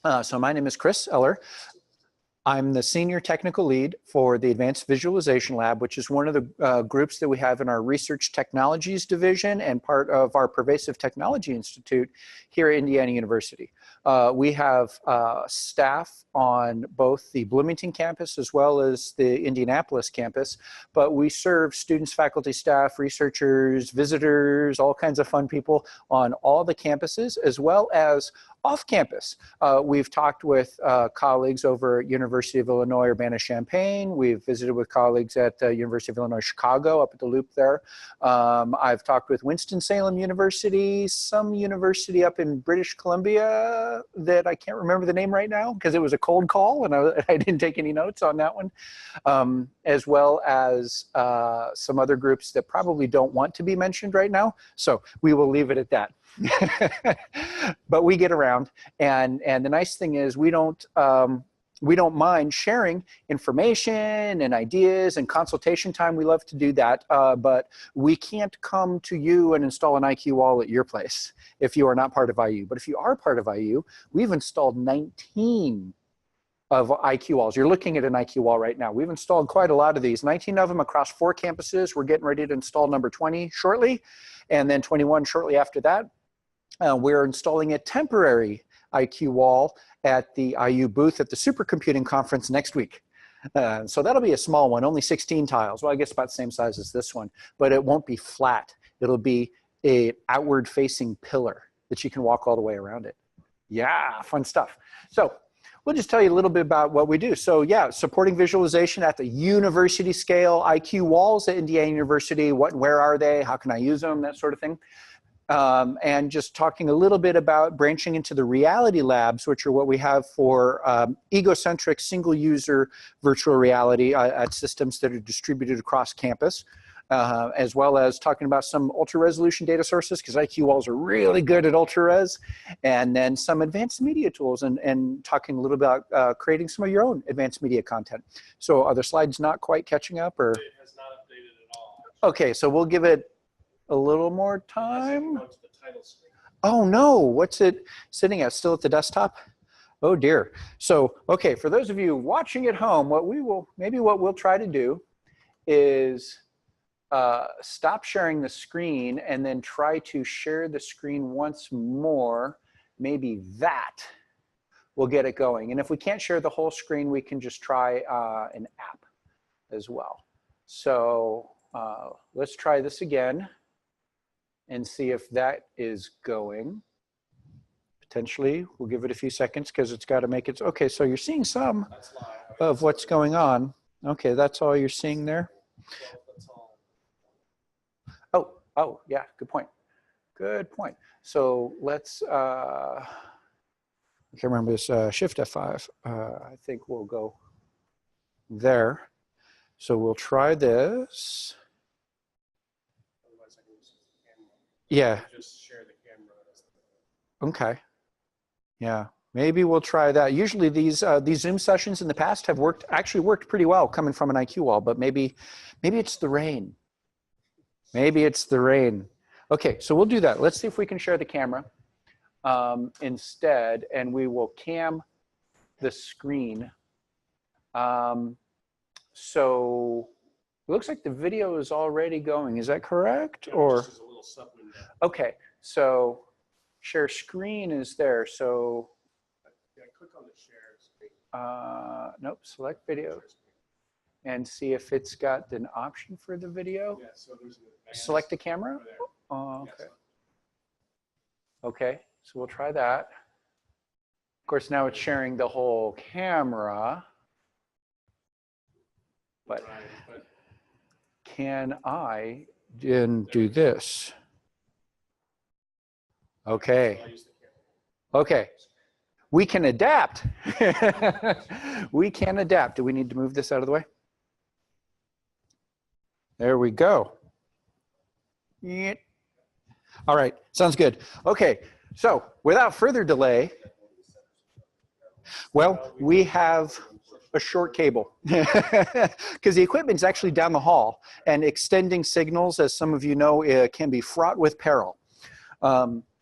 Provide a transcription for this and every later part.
So my name is Chris Eller. I'm the Senior Technical Lead for the Advanced Visualization Lab, which is one of the groups that we have in our Research Technologies Division and part of our Pervasive Technology Institute here at Indiana University. We have staff on both the Bloomington campus as well as the Indianapolis campus, but we serve students, faculty, staff, researchers, visitors, all kinds of fun people on all the campuses, as well as off campus. We've talked with colleagues over at University of Illinois Urbana-Champaign. We've visited with colleagues at University of Illinois Chicago up at the Loop there. I've talked with Winston-Salem University, some university up in British Columbia that I can't remember the name right now because it was a cold call and I didn't take any notes on that one, as well as some other groups that probably don't want to be mentioned right now. So we will leave it at that. But we get around, and the nice thing is we don't mind sharing information and ideas and consultation time. We love to do that, but we can't come to you and install an IQ wall at your place if you are not part of IU. But if you are part of IU, we've installed 19 of IQ walls. You're looking at an IQ wall right now. We've installed quite a lot of these, 19 of them across 4 campuses. We're getting ready to install number 20 shortly, and then 21 shortly after that. We're installing a temporary IQ wall at the IU booth at the Supercomputing Conference next week. So that'll be a small one, only 16 tiles. Well, I guess about the same size as this one, but it won't be flat. It'll be an outward-facing pillar that you can walk all the way around it. Yeah, fun stuff. So we'll just tell you a little bit about what we do. So yeah, supporting visualization at the university scale, IQ walls at Indiana University, what and where are they, how can I use them, that sort of thing. And just talking a little bit about branching into the reality labs, which are what we have for egocentric single-user virtual reality at systems that are distributed across campus, as well as talking about some ultra-resolution data sources, because IQ walls are really good at ultra-res, and then some advanced media tools, and talking a little about creating some of your own advanced media content. So are the slides not quite catching up? Or? It has not updated at all. Okay, so we'll give it a little more time. Oh no, what's it sitting at? Still at the desktop? Oh dear. So, okay, for those of you watching at home, what we'll try to do is stop sharing the screen and then try to share the screen once more. Maybe that will get it going. And if we can't share the whole screen, we can just try an app as well. So let's try this again and see if that is going. Potentially, we'll give it a few seconds because it's got to make it. Okay, so you're seeing some of what's going on. Okay, that's all you're seeing there. Oh, yeah, good point. Good point. So let's, I can't remember this, Shift F5. I think we'll go there. So we'll try this. Yeah. Just share the camera. Okay. Yeah. Maybe we'll try that. Usually these Zoom sessions in the past have actually worked pretty well coming from an IQ wall, but maybe it's the rain. Maybe it's the rain. Okay, so we'll do that. Let's see if we can share the camera instead, and we will cam the screen. So it looks like the video is already going. Is that correct? Or okay, so share screen is there. So yeah, click on the share screen. Nope, select video and see if it's got an option for the video. Yeah, so there's select the camera. Oh, okay. Okay, so we'll try that. Of course, now it's sharing the whole camera. But can I then do this? Okay. Okay. We can adapt. We can adapt. Do we need to move this out of the way? There we go. All right. Sounds good. Okay. So without further delay, well, we have a short cable because the equipment's actually down the hall, and extending signals, as some of you know, can be fraught with peril.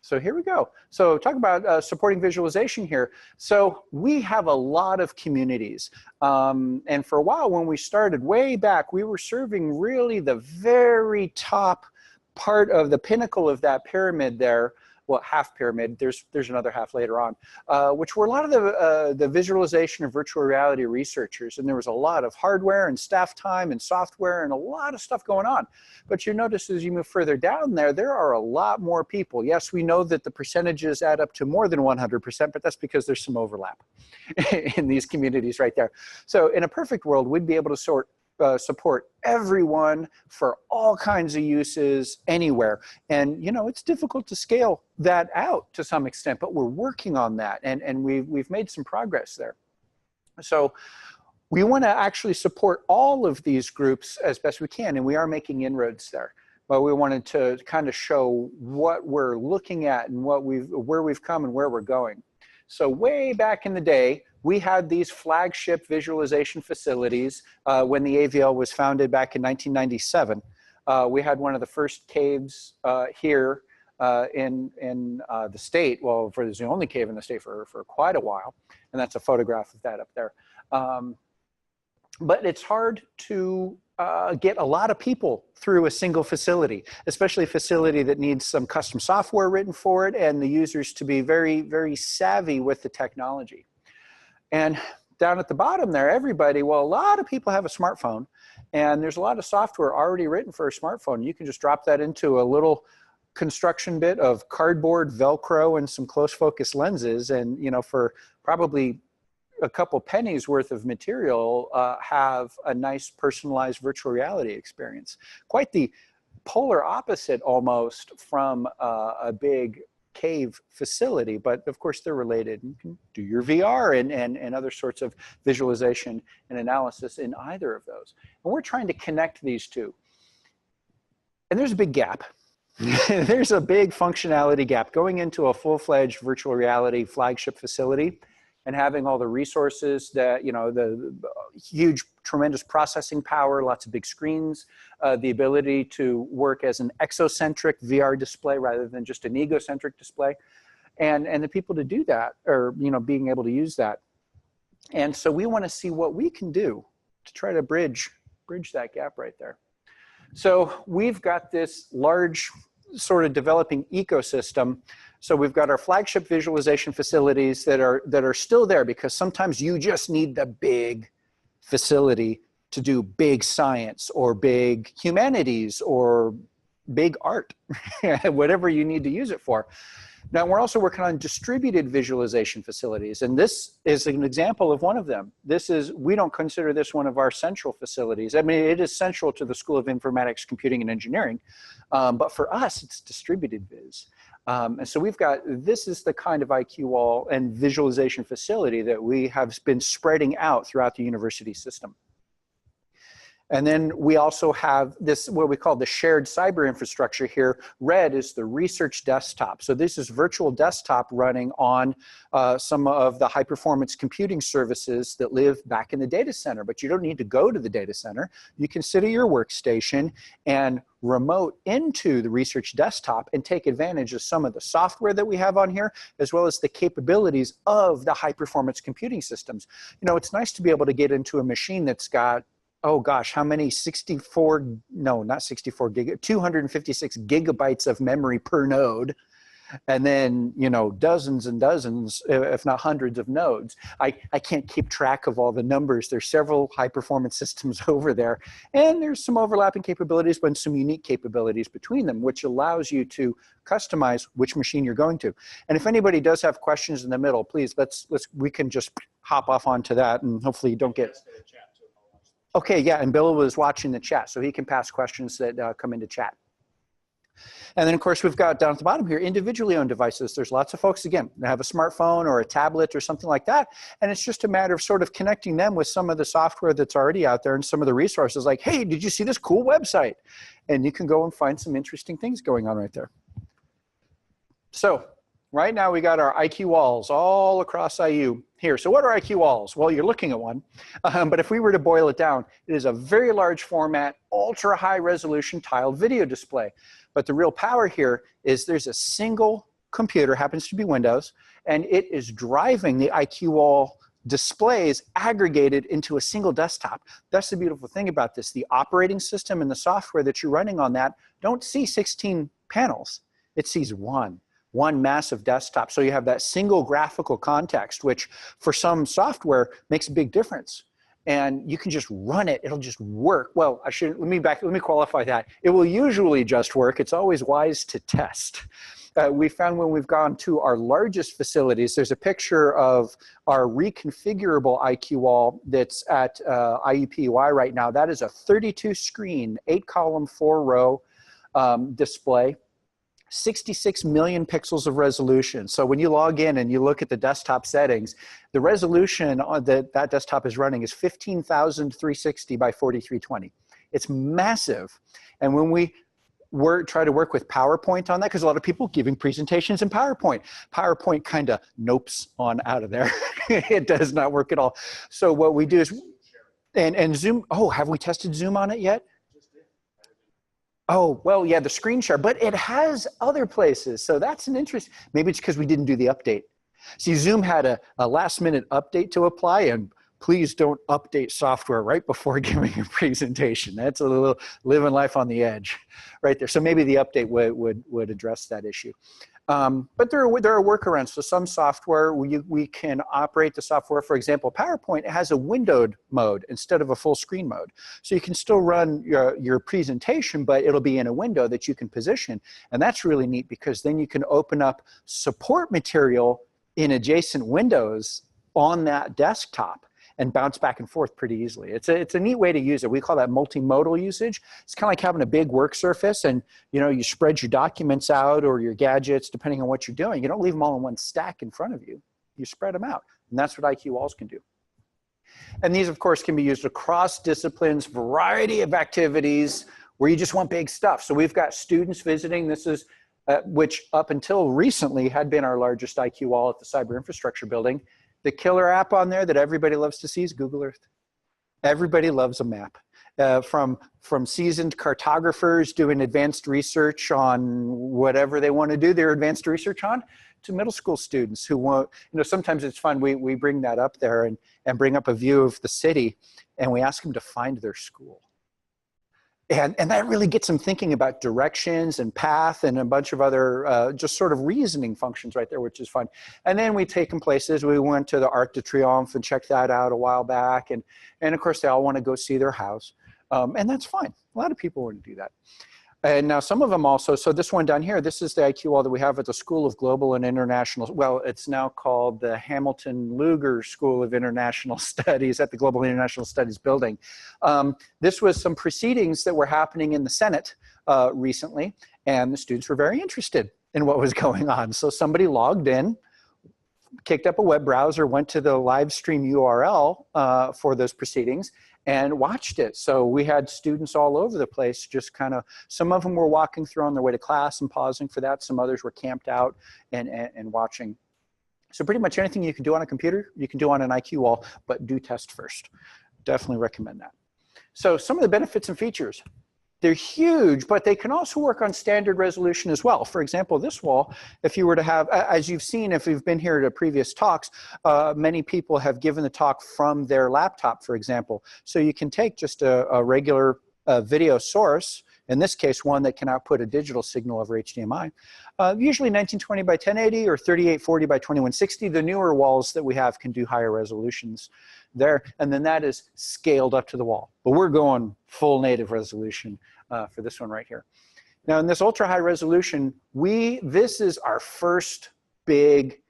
So here we go. So talk about supporting visualization here. So we have a lot of communities. And for a while when we started way back, we were serving really the very top part of the pinnacle of that pyramid there. Well, half pyramid, there's another half later on, which were a lot of the visualization of virtual reality researchers. And there was a lot of hardware and staff time and software and a lot of stuff going on. But you notice as you move further down there, there are a lot more people. Yes, we know that the percentages add up to more than 100%, but that's because there's some overlap in these communities right there. So in a perfect world, we'd be able to support everyone for all kinds of uses anywhere. And you know, it's difficult to scale that out to some extent, but we're working on that, and we've made some progress there. So we want to actually support all of these groups as best we can, and we are making inroads there. But we wanted to kind of show what we're looking at and where we've come and where we're going. So way back in the day, we had these flagship visualization facilities when the AVL was founded back in 1997. We had one of the first caves here in the state. Well, it was the only cave in the state for quite a while. And that's a photograph of that up there. But it's hard to get a lot of people through a single facility, especially a facility that needs some custom software written for it and the users to be very, very savvy with the technology. And down at the bottom there, everybody, well, a lot of people have a smartphone, and there's a lot of software already written for a smartphone. You can just drop that into a little construction bit of cardboard, Velcro, and some close focus lenses, and you know, for probably a couple pennies worth of material, have a nice personalized virtual reality experience. Quite the polar opposite almost from a big cave facility, but of course they're related. You can do your VR and other sorts of visualization and analysis in either of those. And we're trying to connect these two. And there's a big gap. There's a big functionality gap going into a full-fledged virtual reality flagship facility and having all the resources that, you know, the huge, tremendous processing power, lots of big screens, the ability to work as an exocentric VR display rather than just an egocentric display, and the people to do that, or, you know, being able to use that. And so we want to see what we can do to try to bridge that gap right there. So we've got this large sort of developing ecosystem. So we've got our flagship visualization facilities that are still there, because sometimes you just need the big facility to do big science or big humanities or big art, whatever you need to use it for. Now, we're also working on distributed visualization facilities, and this is an example of one of them. We don't consider this one of our central facilities. I mean, it is central to the School of Informatics, Computing, and Engineering, but for us, it's distributed viz. And so this is the kind of IQ wall and visualization facility that we have been spreading out throughout the university system. And then we also have this, what we call the shared cyber infrastructure here. Red is the research desktop. So this is virtual desktop running on some of the high performance computing services that live back in the data center, but you don't need to go to the data center. You can sit at your workstation and remote into the research desktop and take advantage of some of the software that we have on here, as well as the capabilities of the high performance computing systems. You know, it's nice to be able to get into a machine that's got, oh gosh, how many 256 gigabytes of memory per node, and then, you know, dozens and dozens, if not hundreds of nodes. I can't keep track of all the numbers. There's several high performance systems over there, and there's some overlapping capabilities, but some unique capabilities between them, which allows you to customize which machine you're going to. And if anybody does have questions in the middle, please, we can just hop off onto that, and hopefully you don't get. Okay, yeah, and Bill was watching the chat, so he can pass questions that come into chat. And then, of course, we've got down at the bottom here, individually owned devices. There's lots of folks, again, that have a smartphone or a tablet or something like that, and it's just a matter of sort of connecting them with some of the software that's already out there and some of the resources, like, hey, did you see this cool website? And you can go and find some interesting things going on right there. So right now we got our IQ walls all across IU here. So what are IQ walls? Well, you're looking at one, but if we were to boil it down, it is a very large format, ultra high resolution tiled video display. But the real power here is there's a single computer, happens to be Windows, and it is driving the IQ wall displays aggregated into a single desktop. That's the beautiful thing about this. The operating system and the software that you're running on that don't see 16 panels. It sees one massive desktop. So you have that single graphical context, which for some software makes a big difference. And you can just run it, it'll just work. Well, let me qualify that. It will usually just work. It's always wise to test. We found when we've gone to our largest facilities, there's a picture of our reconfigurable IQ wall that's at IUPUI right now. That is a 32 screen, 8 column, 4 row display. 66 million pixels of resolution. So when you log in and you look at the desktop settings, the resolution that desktop is running is 15,360 by 4320. It's massive. And when we try to work with PowerPoint on that, because a lot of people giving presentations in PowerPoint kind of nopes on out of there. It does not work at all. So what we do is, and Zoom, oh, have we tested Zoom on it yet? Oh, well, yeah, the screen share, but it has other places. So that's an interest. Maybe it's because we didn't do the update. See, Zoom had a last minute update to apply, and please don't update software right before giving a presentation. That's a little living life on the edge right there. So maybe the update would address that issue. But there are workarounds. So some software, we can operate the software. For example, PowerPoint has a windowed mode instead of a full screen mode. So you can still run your presentation, but it'll be in a window that you can position. And that's really neat because then you can open up support material in adjacent windows on that desktop and bounce back and forth pretty easily. It's a neat way to use it. We call that multimodal usage. It's kind of like having a big work surface, and you spread your documents out or your gadgets depending on what you're doing. You don't leave them all in one stack in front of you. You spread them out, and that's what IQ walls can do. And these, of course, can be used across disciplines, variety of activities where you just want big stuff. So we've got students visiting. This is which up until recently had been our largest IQ wall at the Cyber Infrastructure Building. The killer app on there that everybody loves to see is Google Earth. Everybody loves a map. From seasoned cartographers doing advanced research on whatever they want to do their advanced research on, to middle school students who want, sometimes it's fun, we bring that up there and bring up a view of the city, and we ask them to find their school. And that really gets them thinking about directions and path and a bunch of other just sort of reasoning functions right there, which is fun. And then we take them places. We went to the Arc de Triomphe and checked that out a while back. And of course, they all want to go see their house. And that's fine. A lot of people want to do that. And now some of them also, so this one down here, this is the IQ wall that we have at the School of Global and International, well, it's now called the Hamilton Luger School of International Studies at the Global and International Studies building. This was some proceedings that were happening in the Senate recently, and the students were very interested in what was going on. So somebody logged in, kicked up a web browser, went to the live stream URL for those proceedings, and watched it. So we had students all over the place, just kind of, some of them were walking through on their way to class and pausing for that. Some others were camped out and watching. So pretty much anything you can do on a computer, you can do on an IQ wall, but do test first. Definitely recommend that. So some of the benefits and features. They're huge, but they can also work on standard resolution as well. For example, this wall, if you were to have, as you've seen, if you've been here at previous talks, many people have given the talk from their laptop, for example. So you can take just a regular video source, in this case, one that can output a digital signal over HDMI, usually 1920 by 1080 or 3840 by 2160. The newer walls that we have can do higher resolutions there, and then that is scaled up to the wall. But we're going full native resolution for this one right here. Now in this ultra high resolution, this is our first big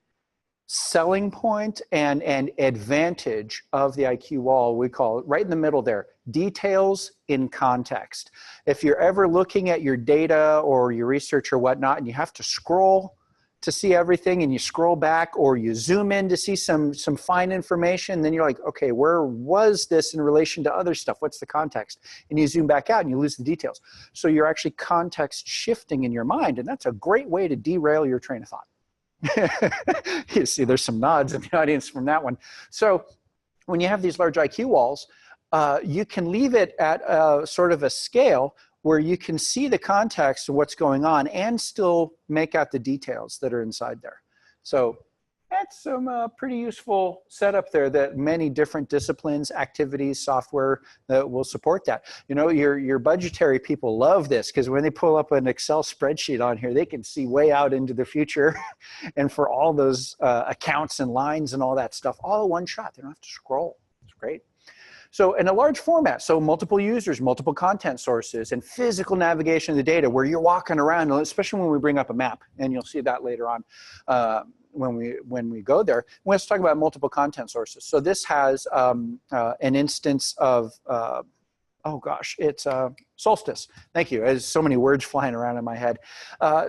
selling point and advantage of the IQ wall. We call it right in the middle there, details in context. If you're ever looking at your data or your research or whatnot, and you have to scroll to see everything, and you scroll back or you zoom in to see some fine information, then you're like, okay, where was this in relation to other stuff? What's the context? And you zoom back out and you lose the details. So you're actually context shifting in your mind, and that's a great way to derail your train of thought. You see there's some nods in the audience from that one. So when you have these large IQ walls, you can leave it at sort of a scale where you can see the context of what's going on and still make out the details that are inside there. So that's some pretty useful setup there that many different disciplines, activities, software that will support that. You know, your budgetary people love this because when they pull up an Excel spreadsheet on here, they can see way out into the future and for all those accounts and lines and all that stuff, all in one shot. They don't have to scroll. It's great. So in a large format, so multiple users, multiple content sources, and physical navigation of the data where you're walking around, especially when we bring up a map, and you'll see that later on when we go there. Let's talk about multiple content sources. So this has an instance of, oh gosh, it's Solstice. Thank you. There's so many words flying around in my head.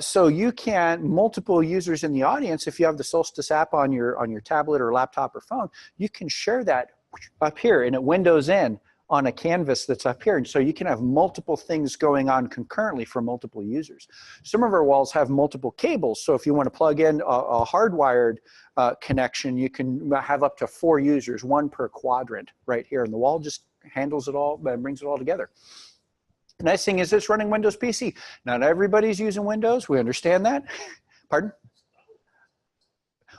So you can, multiple users in the audience, if you have the Solstice app on your tablet or laptop or phone, you can share that up here and it windows in on a canvas that's up here. And so you can have multiple things going on concurrently for multiple users. Some of our walls have multiple cables. So if you want to plug in a hardwired connection, you can have up to 4 users, 1 per quadrant right here. And the wall just handles it all, brings it all together. The nice thing is it's running Windows PC. Not everybody's using Windows. We understand that. Pardon?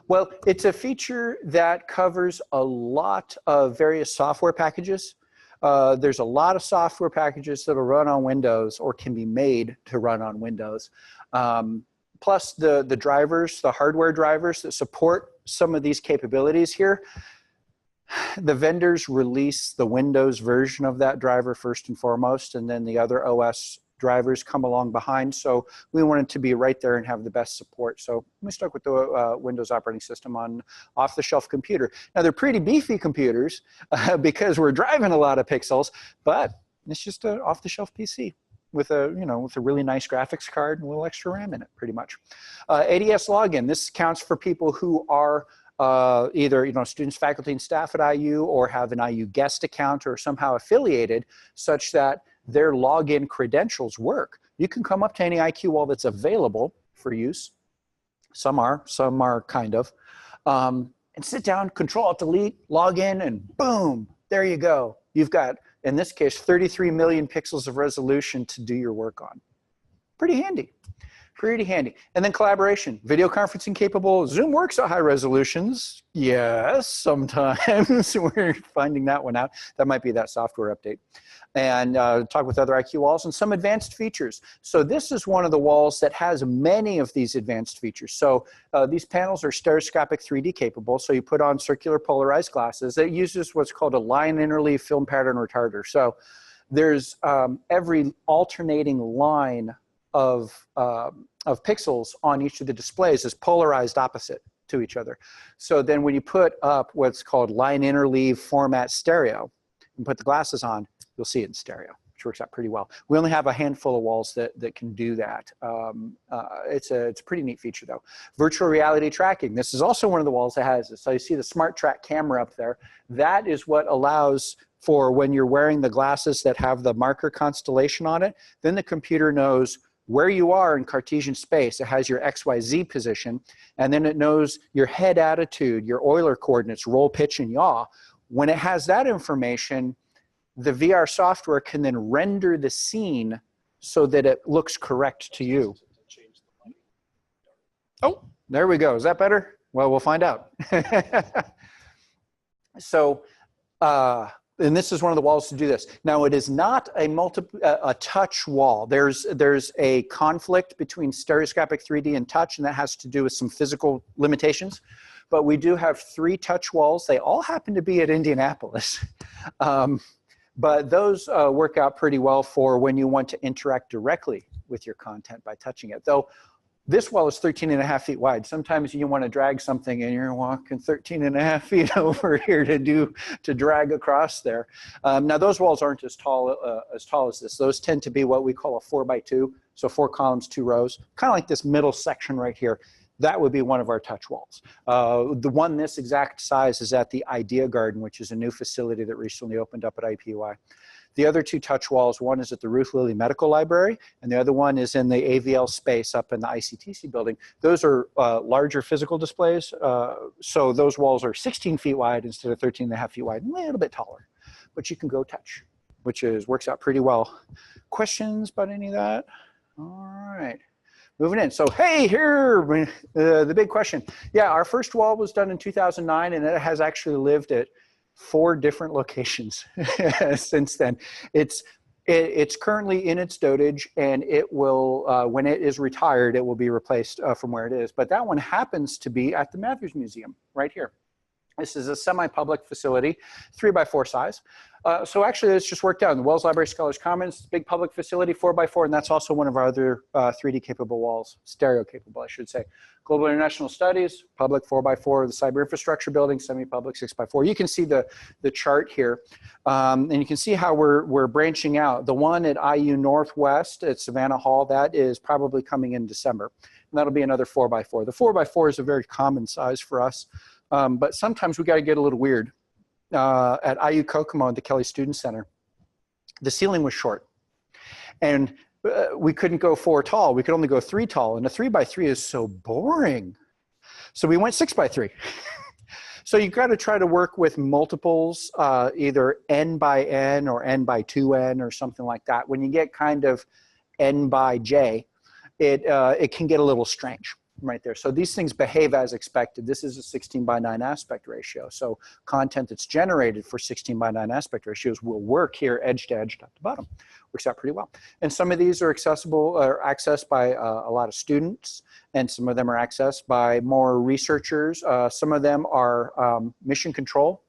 Well, it's a feature that covers a lot of various software packages. There's a lot of software packages that will run on Windows or can be made to run on Windows. Plus the drivers, the hardware drivers that support some of these capabilities here. The vendors release the Windows version of that driver first and foremost, and then the other OS drivers come along behind. So we wanted to be right there and have the best support. So we stuck with the Windows operating system on off-the-shelf computer. Now they're pretty beefy computers because we're driving a lot of pixels, but it's just an off-the-shelf PC with a, with a really nice graphics card and a little extra RAM in it, pretty much. ADS login. This counts for people who are either students, faculty, and staff at IU, or have an IU guest account or somehow affiliated, such that their login credentials work. You can come up to any IQ wall that's available for use. Some are kind of, and sit down, Control-Alt-Delete, log in, and boom, there you go. You've got, in this case, 33 million pixels of resolution to do your work on. Pretty handy. Pretty handy. And then collaboration, video conferencing capable. Zoom works at high resolutions. Yes, sometimes we're finding that one out. That might be that software update. And talk with other IQ walls and some advanced features. So this is one of the walls that has many of these advanced features. So these panels are stereoscopic 3D capable. So you put on circular polarized glasses. It uses what's called a line interleave film pattern retarder. So there's every alternating line of pixels on each of the displays is polarized opposite to each other. So then when you put up what's called line interleave format stereo and put the glasses on, you'll see it in stereo, which works out pretty well. We only have a handful of walls that can do that. It's a pretty neat feature though. Virtual reality tracking. This is also one of the walls that has it. So you see the Smart Track camera up there. That is what allows for when you're wearing the glasses that have the marker constellation on it, then the computer knows where you are in Cartesian space. It has your XYZ position, and then it knows your head attitude, your Euler coordinates, roll, pitch, and yaw. When it has that information, the VR software can then render the scene so that it looks correct to you. Oh, there we go. Is that better? Well, we'll find out. So, and this is one of the walls to do this. Now, it is not a touch wall. There's a conflict between stereoscopic 3D and touch, and that has to do with some physical limitations. But we do have 3 touch walls. They all happen to be at Indianapolis. But those work out pretty well for when you want to interact directly with your content by touching it. Though this wall is 13.5 feet wide. Sometimes you want to drag something and you're walking 13.5 feet over here to drag across there. Now those walls aren't as tall as this. Those tend to be what we call a 4x2. So 4 columns, 2 rows, kind of like this middle section right here. That would be one of our touch walls. The one this exact size is at the Idea Garden, which is a new facility that recently opened up at IPUI. The other 2 touch walls, one is at the Ruth Lilly Medical Library, and the other one is in the AVL space up in the ICTC building. Those are larger physical displays, so those walls are 16 feet wide instead of 13.5 feet wide, a little bit taller, but you can go touch. which works out pretty well. Questions about any of that? All right. Moving in. So, hey, here, the big question. Yeah, our first wall was done in 2009, and it has actually lived at 4 different locations since then. It's currently in its dotage, and it will, when it is retired, it will be replaced from where it is. But that one happens to be at the Matthews Museum right here. This is a semi-public facility, 3x4 size. So actually, it's just worked out in the Wells Library Scholars Commons, big public facility, 4x4, and that's also one of our other 3D capable walls, stereo capable, I should say. Global International Studies, public 4x4, the Cyber Infrastructure Building, semi-public 6x4. You can see the chart here, and you can see how we're branching out. The one at IU Northwest at Savannah Hall, that is probably coming in December, and that'll be another 4x4. The 4x4 is a very common size for us. But sometimes we got to get a little weird. At IU Kokomo at the Kelly Student Center, the ceiling was short, and we couldn't go 4 tall. We could only go 3 tall, and a 3x3 is so boring. So we went 6x3. So you've got to try to work with multiples, either n by n or n by 2n or something like that. When you get kind of n by j, it can get a little strange. Right there. So these things behave as expected. This is a 16:9 aspect ratio. So content that's generated for 16:9 aspect ratios will work here edge to edge, top to bottom. Works out pretty well. And some of these are accessible or accessed by a lot of students, and some of them are accessed by more researchers. Some of them are mission control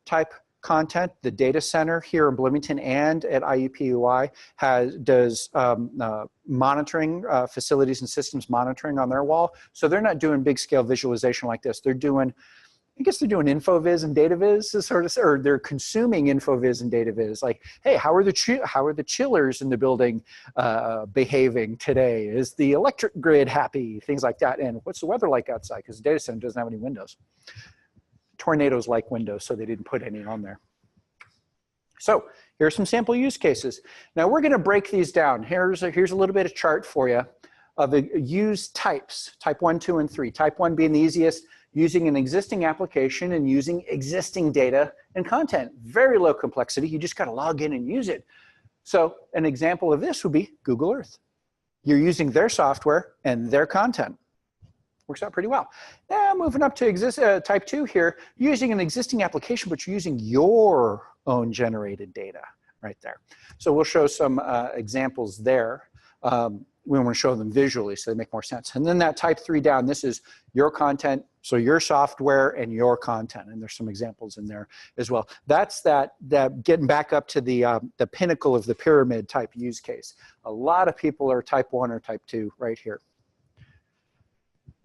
type content. The data center here in Bloomington and at IUPUI does monitoring, facilities and systems monitoring on their wall. So they're not doing big scale visualization like this. They're doing, I guess they're doing InfoViz and DataViz, sort of, or they're consuming InfoViz and DataViz. Like, hey, how are the chillers in the building behaving today? Is the electric grid happy? Things like that. And what's the weather like outside? Because the data center doesn't have any windows. Tornadoes like windows, so they didn't put any on there. So here are some sample use cases. Now we're going to break these down. Here's a little bit of chart for you of the use types, type 1, 2, and 3. Type 1 being the easiest, using an existing application and using existing data and content. Very low complexity. You just got to log in and use it. So an example of this would be Google Earth. You're using their software and their content. Works out pretty well. Now moving up to type 2 here, using an existing application, but you're using your own generated data right there. So we'll show some examples there. We want to show them visually so they make more sense. And then that type 3 down, this is your content, so your software and your content. And there's some examples in there as well. That's that getting back up to the pinnacle of the pyramid type use case. A lot of people are type 1 or type 2 right here.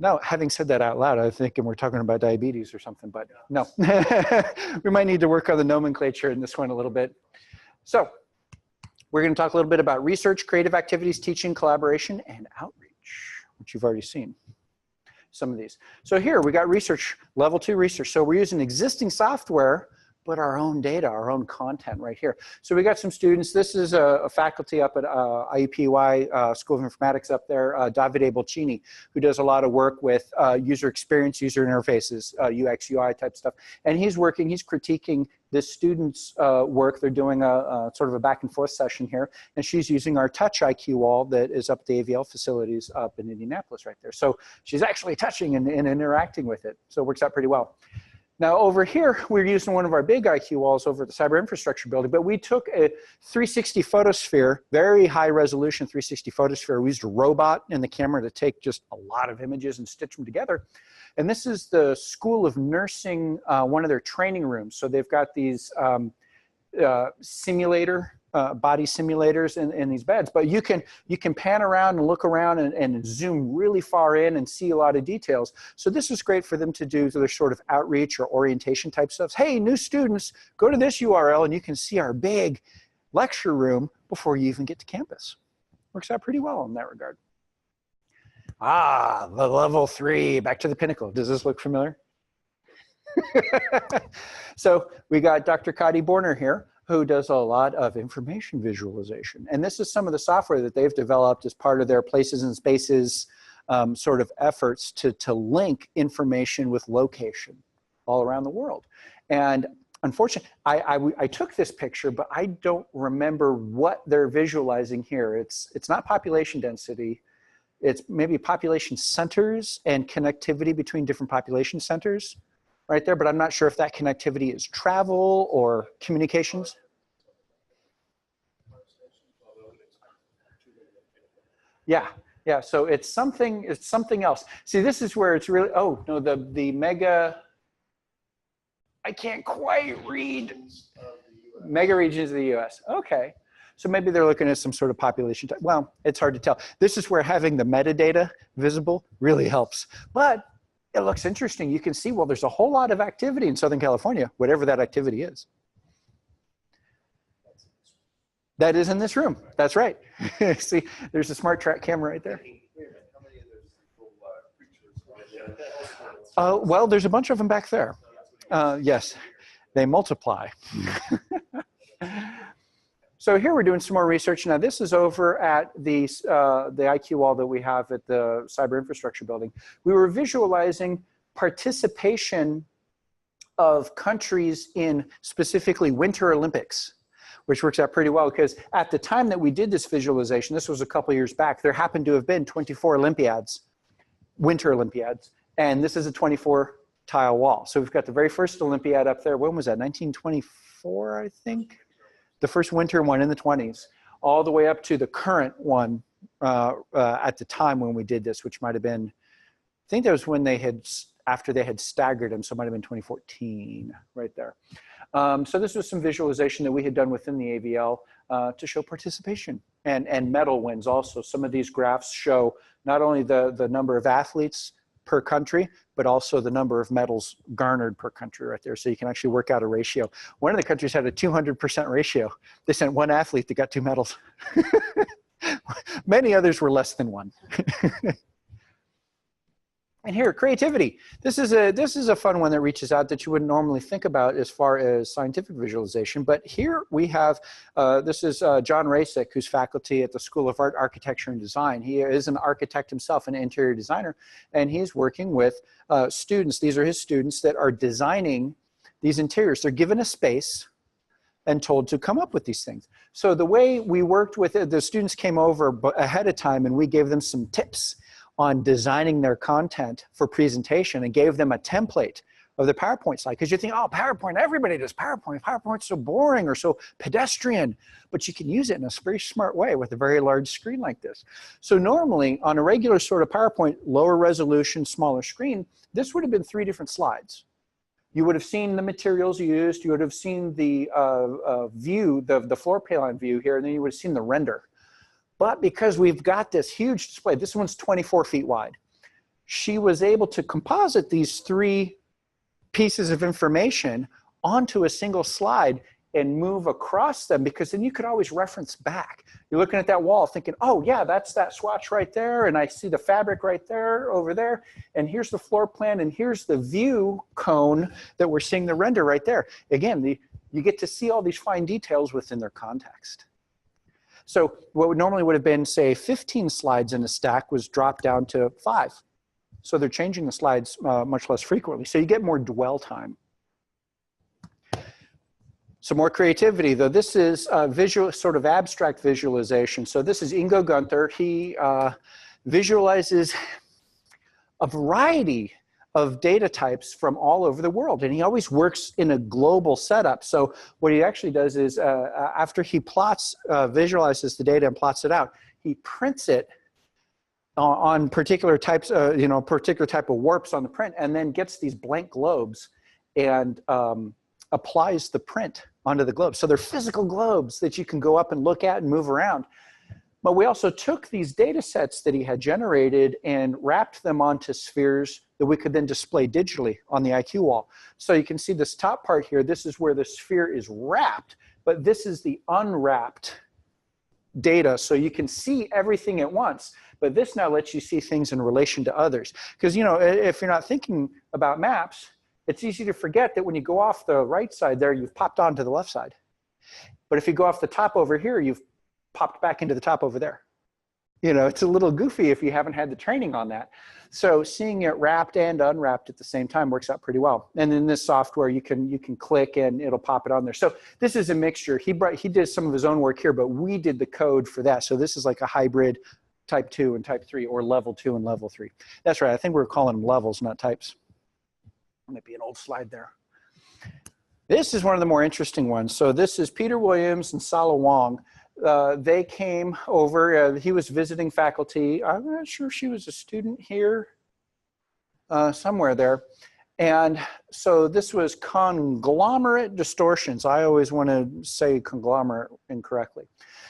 Now, having said that out loud, I was thinking we're talking about diabetes or something, but no. We might need to work on the nomenclature in this one a little bit. So we're going to talk a little bit about research, creative activities, teaching, collaboration, and outreach, which you've already seen some of these. So here we got research, level 2 research. So we're using existing software, but our own data, our own content right here. So we got some students. This is a faculty up at IUPUI School of Informatics up there, Davide Bolcini, who does a lot of work with user experience, user interfaces, UX, UI type stuff. And he's critiquing this student's work. They're doing a sort of a back and forth session here. And she's using our Touch IQ wall that is up at the AVL facilities up in Indianapolis right there. So she's actually touching and interacting with it. So it works out pretty well. Now over here, we're using one of our big IQ walls over at the Cyber Infrastructure Building, but we took a 360 photosphere, very high resolution 360 photosphere. We used a robot and the camera to take just a lot of images and stitch them together. And this is the School of Nursing, one of their training rooms. So they've got these body simulators in these beds, but you can pan around and look around and zoom really far in and see a lot of details. So this is great for them to do their sort of outreach or orientation type stuff. Hey, new students, go to this URL and you can see our big lecture room before you even get to campus. Works out pretty well in that regard. Ah, the level 3, back to the pinnacle. Does this look familiar? So we got Dr. Kadi Borner here, who does a lot of information visualization. And this is some of the software that they've developed as part of their places and spaces sort of efforts to link information with location all around the world. And Unfortunately, I took this picture, but I don't remember what they're visualizing here. It's not population density. It's maybe population centers and connectivity between different population centers right there, but I'm not sure if that connectivity is travel or communications. Yeah, yeah, so it's something else. See, this is where it's really, oh, no, the mega, I can't quite read. Mega regions of the US, okay. So maybe they're looking at some sort of population type. Well, it's hard to tell. This is where having the metadata visible really helps. But it looks interesting. You can see, well, there's a whole lot of activity in Southern California, whatever that activity is. That is in this room. That's right. See, there's a smart track camera right there. Well, there's a bunch of them back there. Yes, they multiply. So here we're doing some more research. Now this is over at the IQ wall that we have at the Cyber Infrastructure Building. We were visualizing participation of countries in specifically Winter Olympics, which works out pretty well because at the time that we did this visualization, this was a couple years back, there happened to have been 24 Olympiads, Winter Olympiads, and this is a 24 tile wall. So we've got the very first Olympiad up there. When was that? 1924, I think? The first winter one in the 20s, all the way up to the current one at the time when we did this, which might have been, I think that was when they had, after they had staggered them, so it might have been 2014, right there. So this was some visualization that we had done within the AVL to show participation and medal wins also. Some of these graphs show not only the number of athletes per country, but also the number of medals garnered per country right there. So you can actually work out a ratio. One of the countries had a 200% ratio. They sent one athlete that got 2 medals. Many others were less than one. And here, creativity. This is a fun one that reaches out that you wouldn't normally think about as far as scientific visualization. But here we have, this is John Rasek, who's faculty at the School of Art, Architecture, and Design. He is an architect himself, an interior designer, and he's working with students. These are his students that are designing these interiors. They're given a space and told to come up with these things. So the way we worked with it, the students came over ahead of time and we gave them some tips on designing their content for presentation and gave them a template of the PowerPoint slide. Because you think, oh, PowerPoint, everybody does PowerPoint. PowerPoint's so boring or so pedestrian, but you can use it in a very smart way with a very large screen like this. So normally on a regular sort of PowerPoint, lower resolution, smaller screen, this would have been 3 different slides. You would have seen the materials used, you would have seen the view, the floor plan view here, and then you would have seen the render. But because we've got this huge display, this one's 24 feet wide, she was able to composite these 3 pieces of information onto a single slide and move across them, because then you could always reference back. You're looking at that wall thinking, oh yeah, that's that swatch right there, and I see the fabric right there, over there, and here's the floor plan, and here's the view cone that we're seeing the render right there. Again, you get to see all these fine details within their context. So what normally would have been, say, 15 slides in a stack was dropped down to 5. So they're changing the slides much less frequently. So you get more dwell time. Some more creativity, though. This is visual, sort of abstract visualization. So this is Ingo Gunther. He visualizes a variety of data types from all over the world, and he always works in a global setup. So what he actually does is after he plots, visualizes the data and plots it out, he prints it on particular types, particular type of warps on the print, and then gets these blank globes and applies the print onto the globe. So they're physical globes that you can go up and look at and move around. But we also took these data sets that he had generated and wrapped them onto spheres that we could then display digitally on the IQ wall. So you can see this top part here, this is where the sphere is wrapped, but this is the unwrapped data. So you can see everything at once, but this now lets you see things in relation to others. Because, you know, if you're not thinking about maps, it's easy to forget that when you go off the right side there, you've popped onto the left side. But if you go off the top over here, you've popped back into the top over there. You know, it's a little goofy if you haven't had the training on that. So seeing it wrapped and unwrapped at the same time works out pretty well. And in this software, you can click and it'll pop it on there. So this is a mixture. He did some of his own work here, but we did the code for that. So this is like a hybrid type 2 and type 3, or level 2 and level 3. That's right. I think we're calling them levels, not types. Might be an old slide there. This is one of the more interesting ones. So this is Peter Williams and Sala Wong. They came over, he was visiting faculty. I'm not sure she was a student here, somewhere there. And so this was conglomerate distortions. I always want to say conglomerate incorrectly.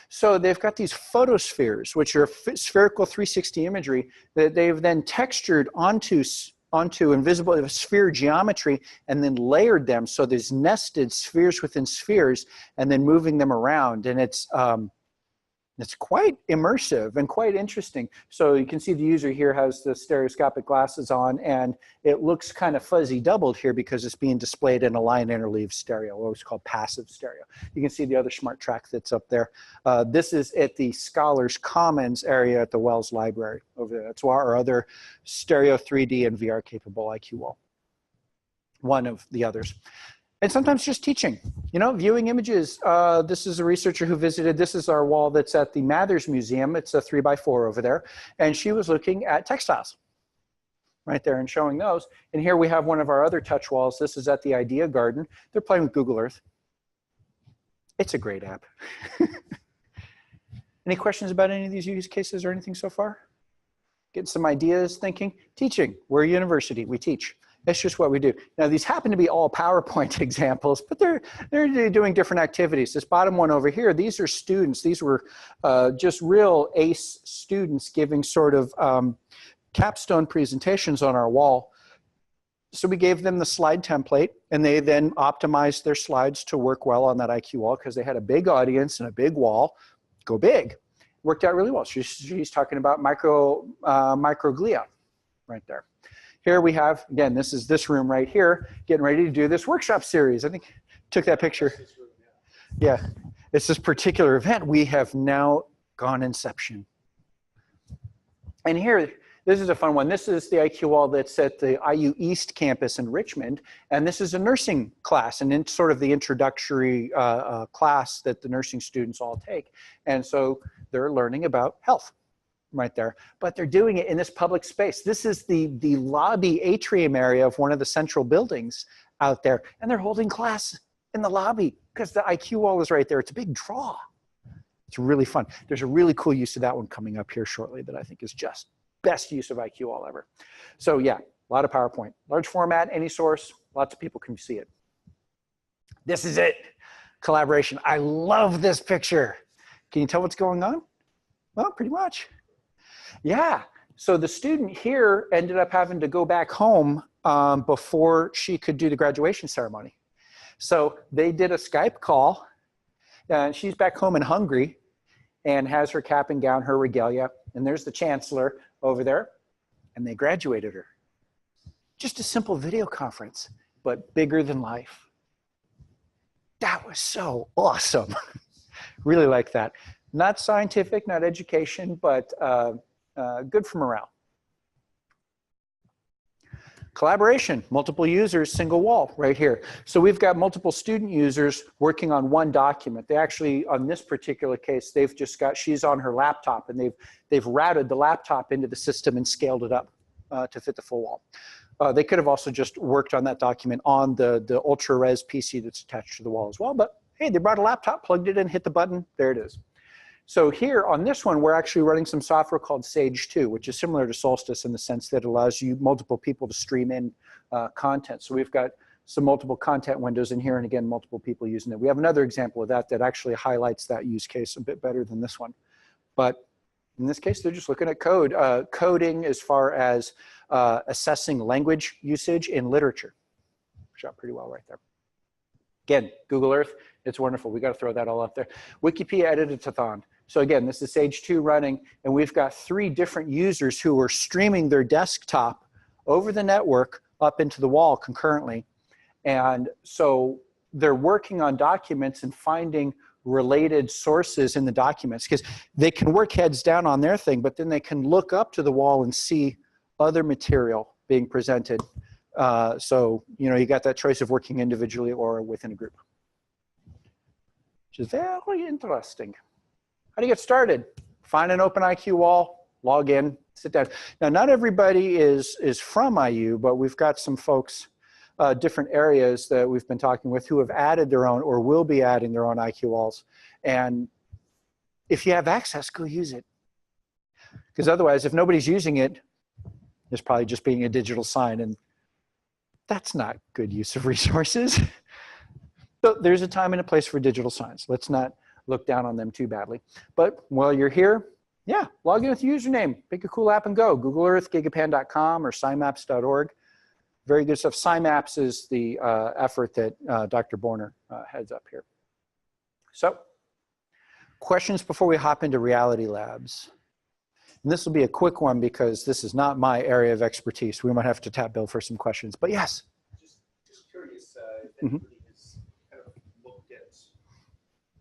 So they've got these photospheres, which are spherical 360 imagery that they've then textured onto invisible sphere geometry and then layered them. So there's nested spheres within spheres and then moving them around. And it's quite immersive and quite interesting. So you can see the user here has the stereoscopic glasses on, and it looks kind of fuzzy doubled here because it's being displayed in a line interleaved stereo, what was called passive stereo. You can see the other smart track that's up there. This is at the Scholars Commons area at the Wells Library over there. That's our other stereo 3D and VR capable IQ wall, one of the others. And sometimes just teaching, you know, viewing images. This is a researcher who visited, this is our wall that's at the Mathers Museum. It's a 3x4 over there. And she was looking at textiles right there and showing those. And here we have one of our other touch walls. This is at the Idea Garden. They're playing with Google Earth. It's a great app. Any questions about any of these use cases or anything so far? Getting some ideas, thinking? Teaching, we're a university, we teach. That's just what we do. Now, these happen to be all PowerPoint examples, but they're doing different activities. This bottom one over here, these are students. These were just real ace students giving sort of capstone presentations on our wall. So we gave them the slide template, and they then optimized their slides to work well on that IQ wall because they had a big audience and a big wall. Go big. Worked out really well. She's talking about microglia right there. Here we have, again, this is this room right here, getting ready to do this workshop series. I think took that picture. Yeah, it's this particular event. We have now gone inception. And here, this is a fun one. This is the IQ wall that's at the IU East campus in Richmond. And this is a nursing class, and it's sort of the introductory class that the nursing students all take. And so they're learning about health right there, but they're doing it in this public space. This is the lobby atrium area of one of the central buildings out there, and they're holding class in the lobby because the IQ wall is right there. It's a big draw. It's really fun. There's a really cool use of that one coming up here shortly that I think is just best use of IQ wall ever. So yeah, a lot of PowerPoint. Large format, any source, lots of people can see it. This is it, collaboration. I love this picture. Can you tell what's going on? Well, pretty much. Yeah, so the student here ended up having to go back home before she could do the graduation ceremony. So they did a Skype call, and she's back home in Hungary and has her cap and gown, her regalia, and there's the chancellor over there, and they graduated her. Just a simple video conference, but bigger than life. That was so awesome. Really like that. Not scientific, not education, but good for morale. Collaboration, multiple users, single wall right here. So we've got multiple student users working on one document. They actually, on this particular case, they've just got, she's on her laptop, and they've routed the laptop into the system and scaled it up to fit the full wall. They could have also just worked on that document on the ultra-res PC that's attached to the wall as well, but hey, they brought a laptop, plugged it in, hit the button, there it is. So here on this one, we're actually running some software called Sage 2, which is similar to Solstice in the sense that it allows you multiple people to stream in content. So we've got some multiple content windows in here, and again, multiple people using it. We have another example of that actually highlights that use case a bit better than this one. But in this case, they're just looking at code, coding as far as assessing language usage in literature. Shot pretty well right there. Again, Google Earth, it's wonderful. We got to throw that all up there. Wikipedia edit-a-thon. So again, this is Sage 2 running, and we've got 3 different users who are streaming their desktop over the network up into the wall concurrently. And so they're working on documents and finding related sources in the documents, because they can work heads down on their thing, but then they can look up to the wall and see other material being presented. So, you got that choice of working individually or within a group, which is very interesting. How do you get started? Find an open IQ wall, log in, sit down. Now, not everybody is from IU, but we've got some folks, different areas that we've been talking with who have added their own or will be adding their own IQ walls. And if you have access, go use it. Because otherwise, if nobody's using it, there's probably just being a digital sign, and that's not good use of resources. So there's a time and a place for digital signs. Let's not look down on them too badly. But while you're here, yeah, log in with your username, pick a cool app and go. Google Earth, gigapan.com, or SciMaps.org. Very good stuff. SciMaps is the effort that Dr. Borner heads up here. So, questions before we hop into Reality Labs. And this will be a quick one because this is not my area of expertise. We might have to tap Bill for some questions, but yes. Just curious if anybody has kind of looked at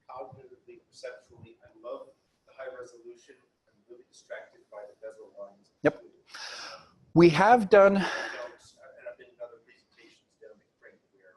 cognitively, perceptually. I love the high resolution. I'm really distracted by the bezel lines. Yep. We have done. And I've been in other presentations down at Frank where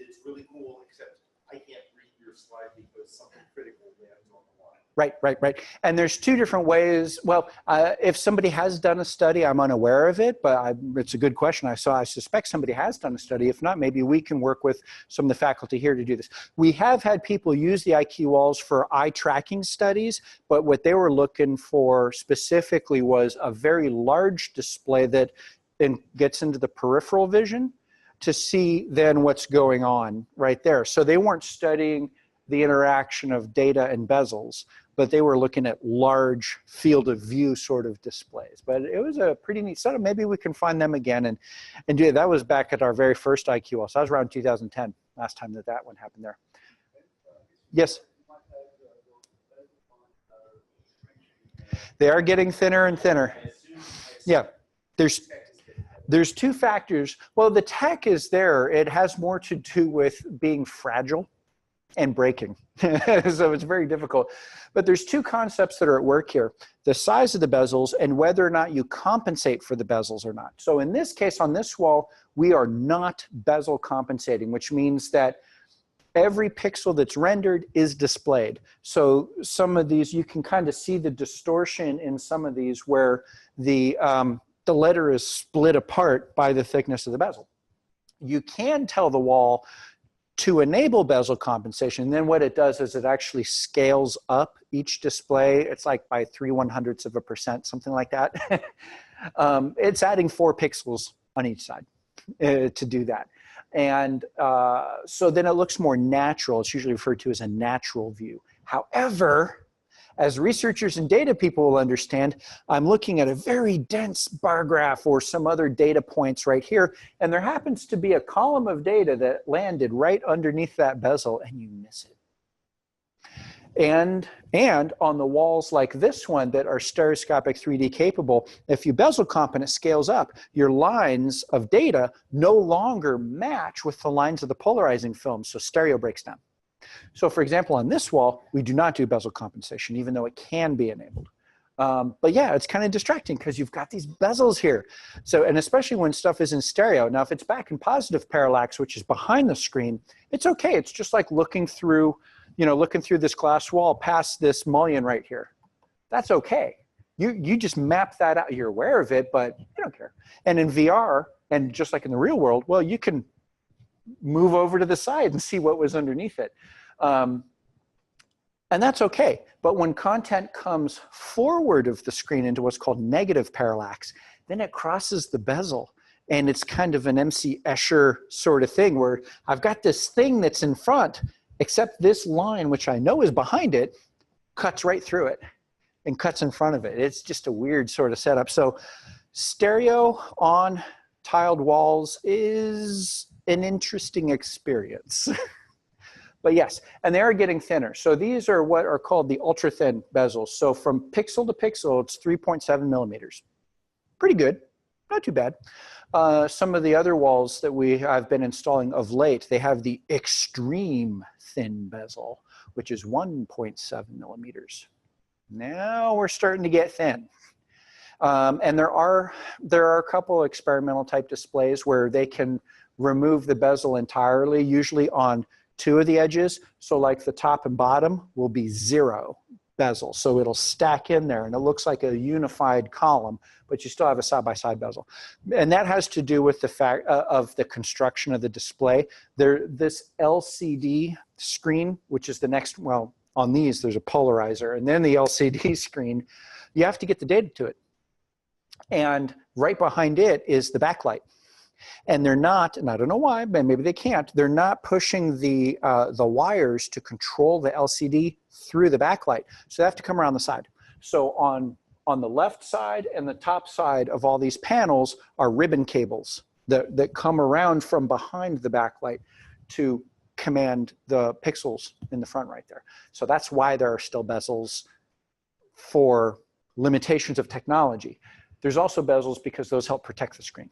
it's really cool, except I can't read your slide because something critical lands on the line. Right. And there's two different ways. Well, if somebody has done a study, I'm unaware of it, but it's a good question. I suspect somebody has done a study. If not, maybe we can work with some of the faculty here to do this. We have had people use the IQ walls for eye tracking studies, but what they were looking for specifically was a very large display that gets into the peripheral vision to see then what's going on right there. So they weren't studying the interaction of data and bezels, but they were looking at large field of view sort of displays. But it was a pretty neat setup. Maybe we can find them again and do it. That was back at our very first IQ wall. So that was around 2010, last time that one happened there. Yes? They are getting thinner and thinner. Yeah, there's two factors. Well, the tech is there. It has more to do with being fragile and breaking. So it's very difficult. But there's two concepts that are at work here: the size of the bezels and whether or not you compensate for the bezels or not. So in this case, on this wall, we are not bezel compensating, which means that every pixel that's rendered is displayed. So some of these, you can kind of see the distortion in some of these where the letter is split apart by the thickness of the bezel. You can tell the wall to enable bezel compensation. And then what it does is it actually scales up each display. It's like by 0.03%, something like that. It's adding 4 pixels on each side to do that. And so then it looks more natural. It's usually referred to as a natural view. However, as researchers and data people will understand, I'm looking at a very dense bar graph or some other data points right here, and there happens to be a column of data that landed right underneath that bezel, and you miss it. And on the walls like this one that are stereoscopic 3D capable, if you bezel comp and it scales up, your lines of data no longer match with the lines of the polarizing film, so stereo breaks down. So for example, on this wall, we do not do bezel compensation, even though it can be enabled. But yeah, it's kind of distracting because you've got these bezels here. So, and especially when stuff is in stereo. Now, if it's back in positive parallax, which is behind the screen, it's okay. It's just like looking through, looking through this glass wall past this mullion right here. That's okay. You just map that out. You're aware of it, but you don't care. And in VR, and just like in the real world, well, you can move over to the side and see what was underneath it. And that's okay. But when content comes forward of the screen into what's called negative parallax, then it crosses the bezel. And it's kind of an MC Escher sort of thing where I've got this thing that's in front, except this line, which I know is behind it, cuts right through it and cuts in front of it. It's just a weird sort of setup. So stereo on tiled walls is an interesting experience. But yes, and they are getting thinner. So these are what are called the ultra thin bezels. So from pixel to pixel, it's 3.7 millimeters. Pretty good, not too bad. Some of the other walls that I've been installing of late, they have the extreme thin bezel, which is 1.7 millimeters. Now we're starting to get thin. And there are a couple experimental type displays where they can remove the bezel entirely, usually on 2 of the edges. So like the top and bottom will be 0 bezel. So it'll stack in there and it looks like a unified column, but you still have a side-by-side bezel. And that has to do with the fact of the construction of the display. This LCD screen, which is the next, well, on these there's a polarizer, and then the LCD screen, you have to get the data to it. And right behind it is the backlight. And they're not, and I don't know why, but maybe they can't, they're not pushing the wires to control the LCD through the backlight. So they have to come around the side. So on the left side and the top side of all these panels are ribbon cables that come around from behind the backlight to command the pixels in the front right there. So that's why there are still bezels for limitations of technology. There's also bezels because those help protect the screen.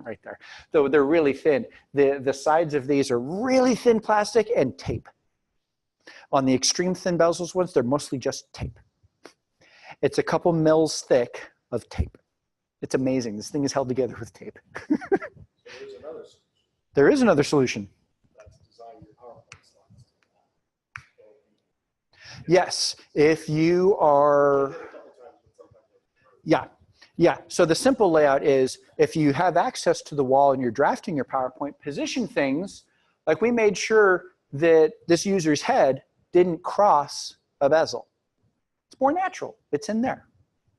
Right there. Though they're really thin. The sides of these are really thin plastic and tape. On the extreme thin bezels ones, they're mostly just tape. It's a couple mils thick of tape. It's amazing. This thing is held together with tape. There is another solution. That's design your PowerPoint slides. Yes, if you are, yeah. So the simple layout is if you have access to the wall and you're drafting your PowerPoint, position things like we made sure that this user's head didn't cross a bezel. It's more natural. It's in there.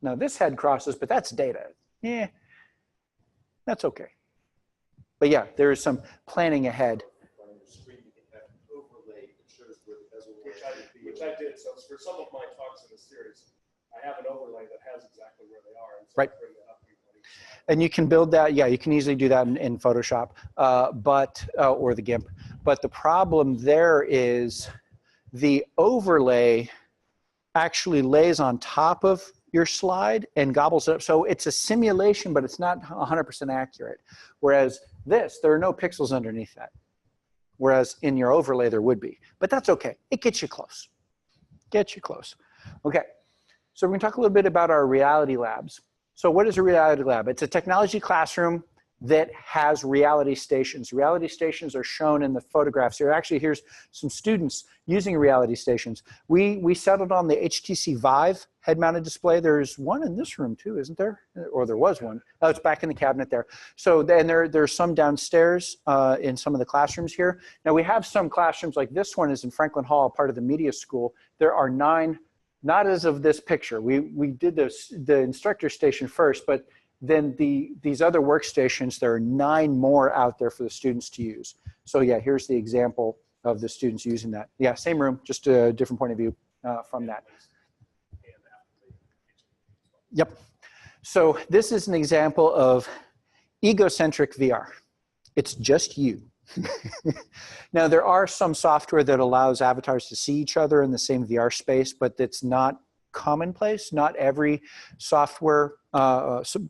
Now this head crosses, but that's data. Yeah, that's okay. But yeah, there is some planning ahead. On your screen, you can have an overlay that shows where the bezel was. Which I did. So for some of my talks in the series, I have an overlay that has exactly where they are. And so right. I bring that up. And you can build that, yeah, you can easily do that in Photoshop, or the GIMP. But the problem there is the overlay actually lays on top of your slide and gobbles it up. So it's a simulation, but it's not 100% accurate. Whereas this, there are no pixels underneath that. Whereas in your overlay, there would be. But that's okay. It gets you close. Gets you close. Okay. So we're going to talk a little bit about our reality labs. So what is a reality lab? It's a technology classroom that has reality stations. Reality stations are shown in the photographs here. Actually, here's some students using reality stations. We settled on the HTC Vive head-mounted display. There's one in this room too, isn't there? Or there was one. Oh, it's back in the cabinet there. So then there's some downstairs in some of the classrooms here. Now we have some classrooms like this one is in Franklin Hall, part of the media school. There are 9, not as of this picture. We did the instructor station first, but then these other workstations, there are 9 more out there for the students to use. So yeah, here's the example of the students using that. Yeah, same room, just a different point of view from that. Yep. So this is an example of egocentric VR. It's just you. Now, there are some software that allows avatars to see each other in the same VR space, but it's not commonplace. Not every software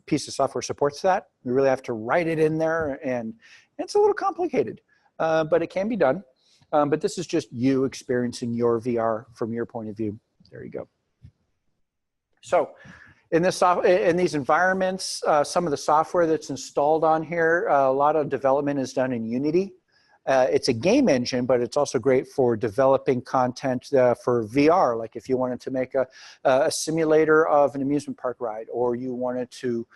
piece of software supports that. You really have to write it in there, and it's a little complicated, but it can be done. But this is just you experiencing your VR from your point of view. There you go. So in these environments, some of the software that's installed on here, a lot of development is done in Unity. It's a game engine, but it's also great for developing content for VR. Like if you wanted to make a simulator of an amusement park ride, or you wanted to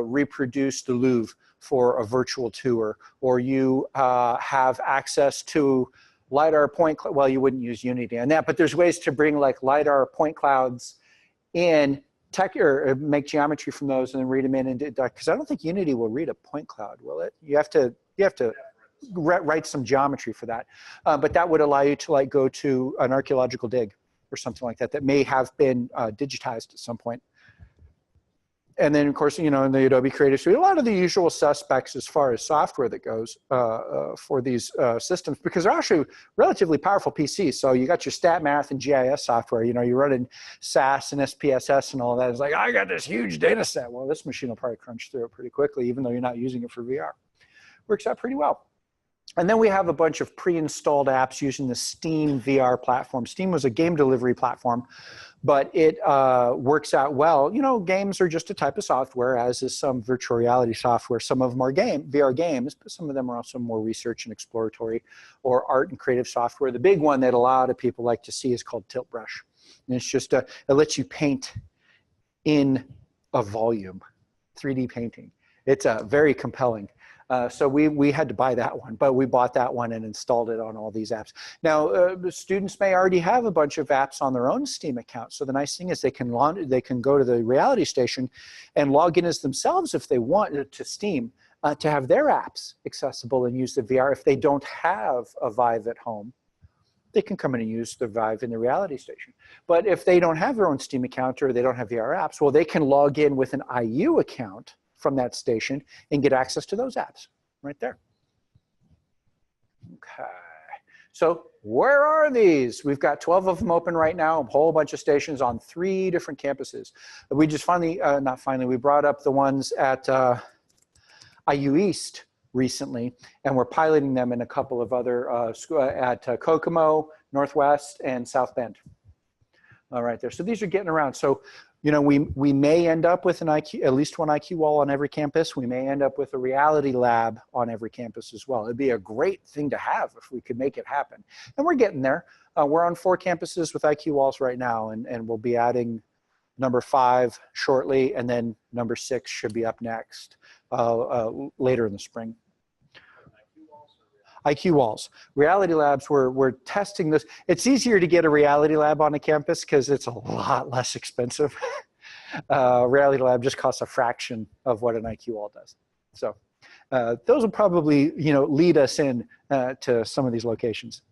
reproduce the Louvre for a virtual tour, or you have access to LiDAR point, well, you wouldn't use Unity on that, but there's ways to bring like LiDAR point clouds in tech, or make geometry from those and then read them in, and because I don't think Unity will read a point cloud, will it? You have to write some geometry for that, but that would allow you to like go to an archaeological dig or something like that that may have been digitized at some point. And then, of course, you know, in the Adobe Creative Suite, a lot of the usual suspects as far as software that goes for these systems, because they're actually relatively powerful PCs. So you got your stat math and GIS software. You know, you're running SAS and SPSS and all that. It's like, I got this huge data set. Well, this machine will probably crunch through it pretty quickly, even though you're not using it for VR. Works out pretty well. And then we have a bunch of pre-installed apps using the Steam VR platform. Steam was a game delivery platform, but it works out well. You know, games are just a type of software, as is some virtual reality software. Some of them are VR games, but some of them are also more research and exploratory or art and creative software. The big one that a lot of people like to see is called Tilt Brush. And it's just, it lets you paint in a volume, 3D painting. It's very compelling. So we had to buy that one, but we bought that one and installed it on all these apps. Now, students may already have a bunch of apps on their own Steam account. So the nice thing is they can go to the Reality Station and log in as themselves if they want to Steam to have their apps accessible and use the VR. If they don't have a Vive at home, they can come in and use the Vive in the Reality Station. But if they don't have their own Steam account or they don't have VR apps, well, they can log in with an IU account from that station and get access to those apps right there. Okay, so where are these? We've got 12 of them open right now, a whole bunch of stations on 3 different campuses. We just finally, we brought up the ones at IU East recently, and we're piloting them in a couple of other at Kokomo, Northwest, and South Bend. All right there, so these are getting around. So, you know, we may end up with at least one IQ wall on every campus. We may end up with a reality lab on every campus as well. It'd be a great thing to have if we could make it happen. And we're getting there. We're on 4 campuses with IQ walls right now, and we'll be adding number 5 shortly, and then number 6 should be up next later in the spring. IQ walls. Reality labs, we're testing this. It's easier to get a reality lab on a campus because it's a lot less expensive. Reality lab just costs a fraction of what an IQ wall does. So those will probably, you know, lead us in to some of these locations.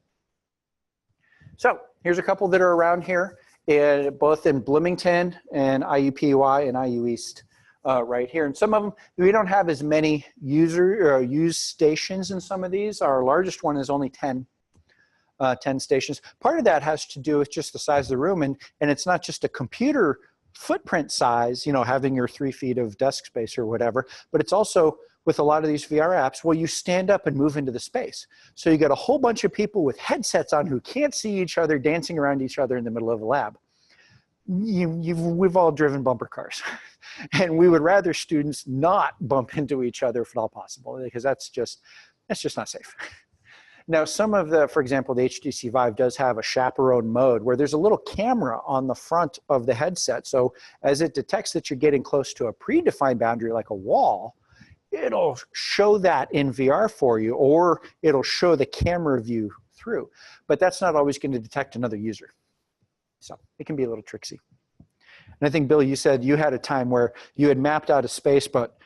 So here's a couple that are around here, both in Bloomington and IUPUI and IU East. Right here, and some of them we don't have as many use stations in some of these. Our largest one is only 10 stations. Part of that has to do with just the size of the room, and it's not just a computer footprint size, you know, having your 3 feet of desk space or whatever, but it's also with a lot of these VR apps, well, you stand up and move into the space. So you got a whole bunch of people with headsets on who can't see each other, dancing around each other in the middle of a lab. We've all driven bumper cars, and we would rather students not bump into each other if at all possible, because that's just not safe. Now, some of for example, the HTC Vive does have a chaperone mode where there's a little camera on the front of the headset. So as it detects that you're getting close to a predefined boundary like a wall, it'll show that in VR for you, or it'll show the camera view through. But that's not always going to detect another user. So it can be a little tricksy. And I think, Bill, you said you had a time where you had mapped out a space, but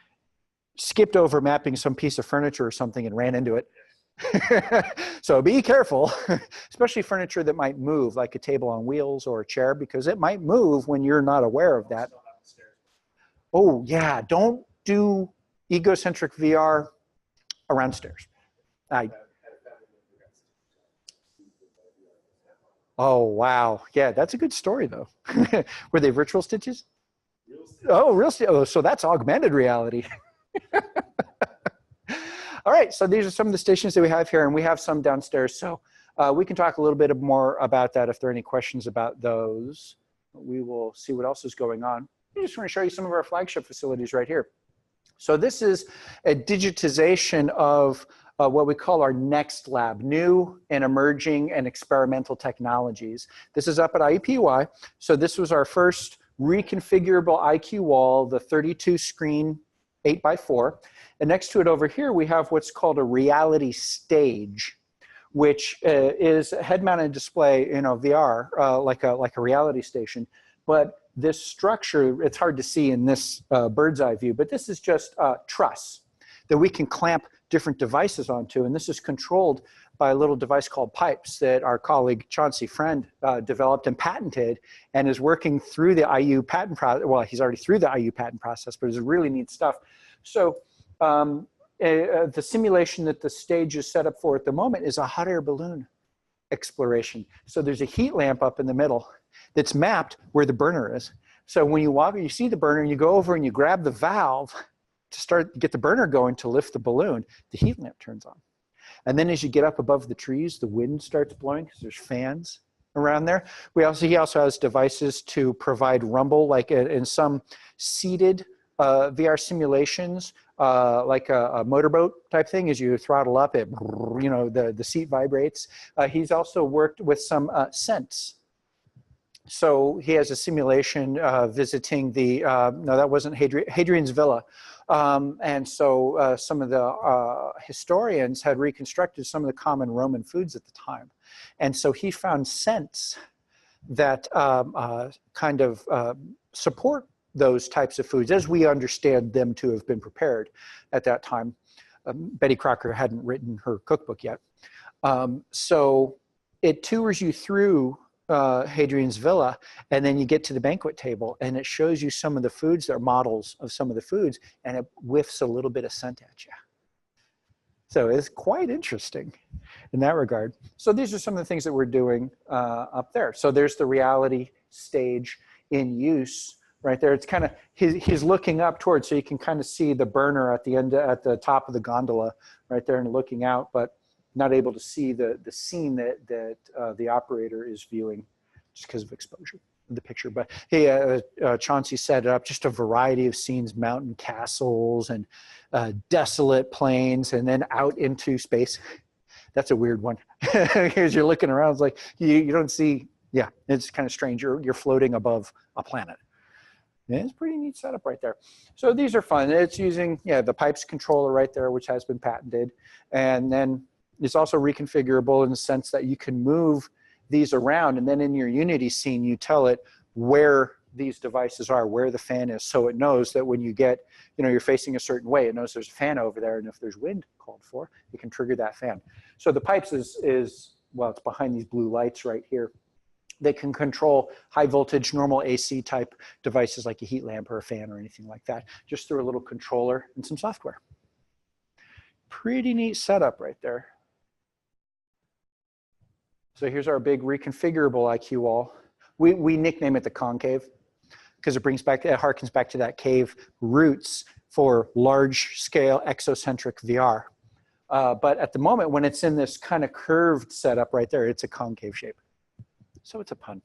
skipped over mapping some piece of furniture or something and ran into it. So be careful, especially furniture that might move, like a table on wheels or a chair, because it might move when you're not aware of that. Oh, yeah, don't do egocentric VR around stairs. Oh, wow. Yeah, that's a good story, though. Were they virtual stitches? Oh, real stitches. Oh, so that's augmented reality. All right, so these are some of the stations that we have here, and we have some downstairs. So we can talk a little bit more about that if there are any questions about those. We will see what else is going on. I just want to show you some of our flagship facilities right here. So this is a digitization of what we call our next lab, new and emerging and experimental technologies. This is up at IUPUI. So this was our first reconfigurable IQ wall, the 32 screen 8x4. And next to it over here, we have what's called a reality stage, which is a head-mounted display, you know, VR, like a reality station. But this structure, it's hard to see in this bird's eye view, but this is just a truss that we can clamp different devices onto, and this is controlled by a little device called Pipes that our colleague Chauncey Friend developed and patented, and is working through the IU patent process. Well, he's already through the IU patent process, but it's really neat stuff. So the simulation that the stage is set up for at the moment is a hot air balloon exploration. So there's a heat lamp up in the middle that's mapped where the burner is. So when you walk, you see the burner, and you go over and you grab the valve to get the burner going to lift the balloon, the heat lamp turns on. And then as you get up above the trees, the wind starts blowing because there's fans around there. He also has devices to provide rumble, like in some seated VR simulations, like a motorboat type thing. As you throttle up, it, you know, the seat vibrates. He's also worked with some scents. So he has a simulation visiting the, no, that wasn't Hadrian's Villa. And so some of the historians had reconstructed some of the common Roman foods at the time. And so he found scents that kind of support those types of foods as we understand them to have been prepared at that time. Betty Crocker hadn't written her cookbook yet. So it tours you through Hadrian's Villa, and then you get to the banquet table, and it shows you some of the foods that are models of some of the foods, and it whiffs a little bit of scent at you. So it's quite interesting in that regard. So these are some of the things that we're doing up there. So there's the reality stage in use right there. It's kind of, he's looking up towards, so you can kind of see the burner at the end, at the top of the gondola right there, and looking out, but not able to see the scene that the operator is viewing just because of exposure in the picture. But hey, Chauncey set it up, just a variety of scenes, mountain castles and desolate plains, and then out into space. That's a weird one. As you're looking around, it's like you don't see, yeah, it's kind of strange. You're floating above a planet. And it's a pretty neat setup right there. So these are fun. It's using, yeah, the pipes controller right there, which has been patented. And then it's also reconfigurable in the sense that you can move these around, and then in your Unity scene, you tell it where these devices are, where the fan is, so it knows that when you get, you know, you're facing a certain way, it knows there's a fan over there, and if there's wind called for, it can trigger that fan. So the pipes is well, it's behind these blue lights right here. They can control high voltage, normal AC type devices like a heat lamp or a fan or anything like that, just through a little controller and some software. Pretty neat setup right there. So here's our big reconfigurable IQ wall. We nickname it the ConCAVE because it harkens back to that cave roots for large scale exocentric VR. But at the moment, when it's in this kind of curved setup right there, it's a concave shape. So it's a pun.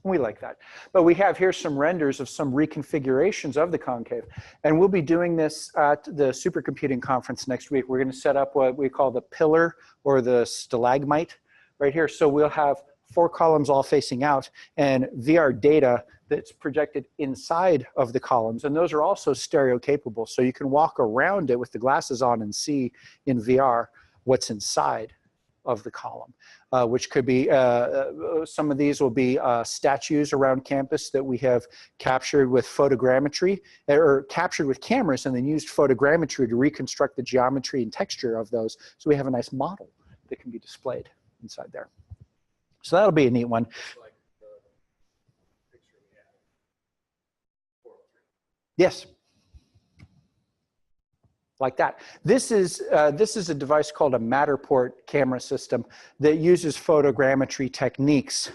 We like that. But we have here some renders of some reconfigurations of the concave. And we'll be doing this at the supercomputing conference next week. We're going to set up what we call the pillar or the stalagmite right here. So we'll have 4 columns all facing out and VR data that's projected inside of the columns. And those are also stereo capable. So you can walk around it with the glasses on and see in VR what's inside of the column, which could be, some of these will be statues around campus that we have captured with photogrammetry, or captured with cameras and then used photogrammetry to reconstruct the geometry and texture of those. So we have a nice model that can be displayed inside there. So that'll be a neat one. Like the picture we had. 403. Yes. Like that. This is a device called a Matterport camera system that uses photogrammetry techniques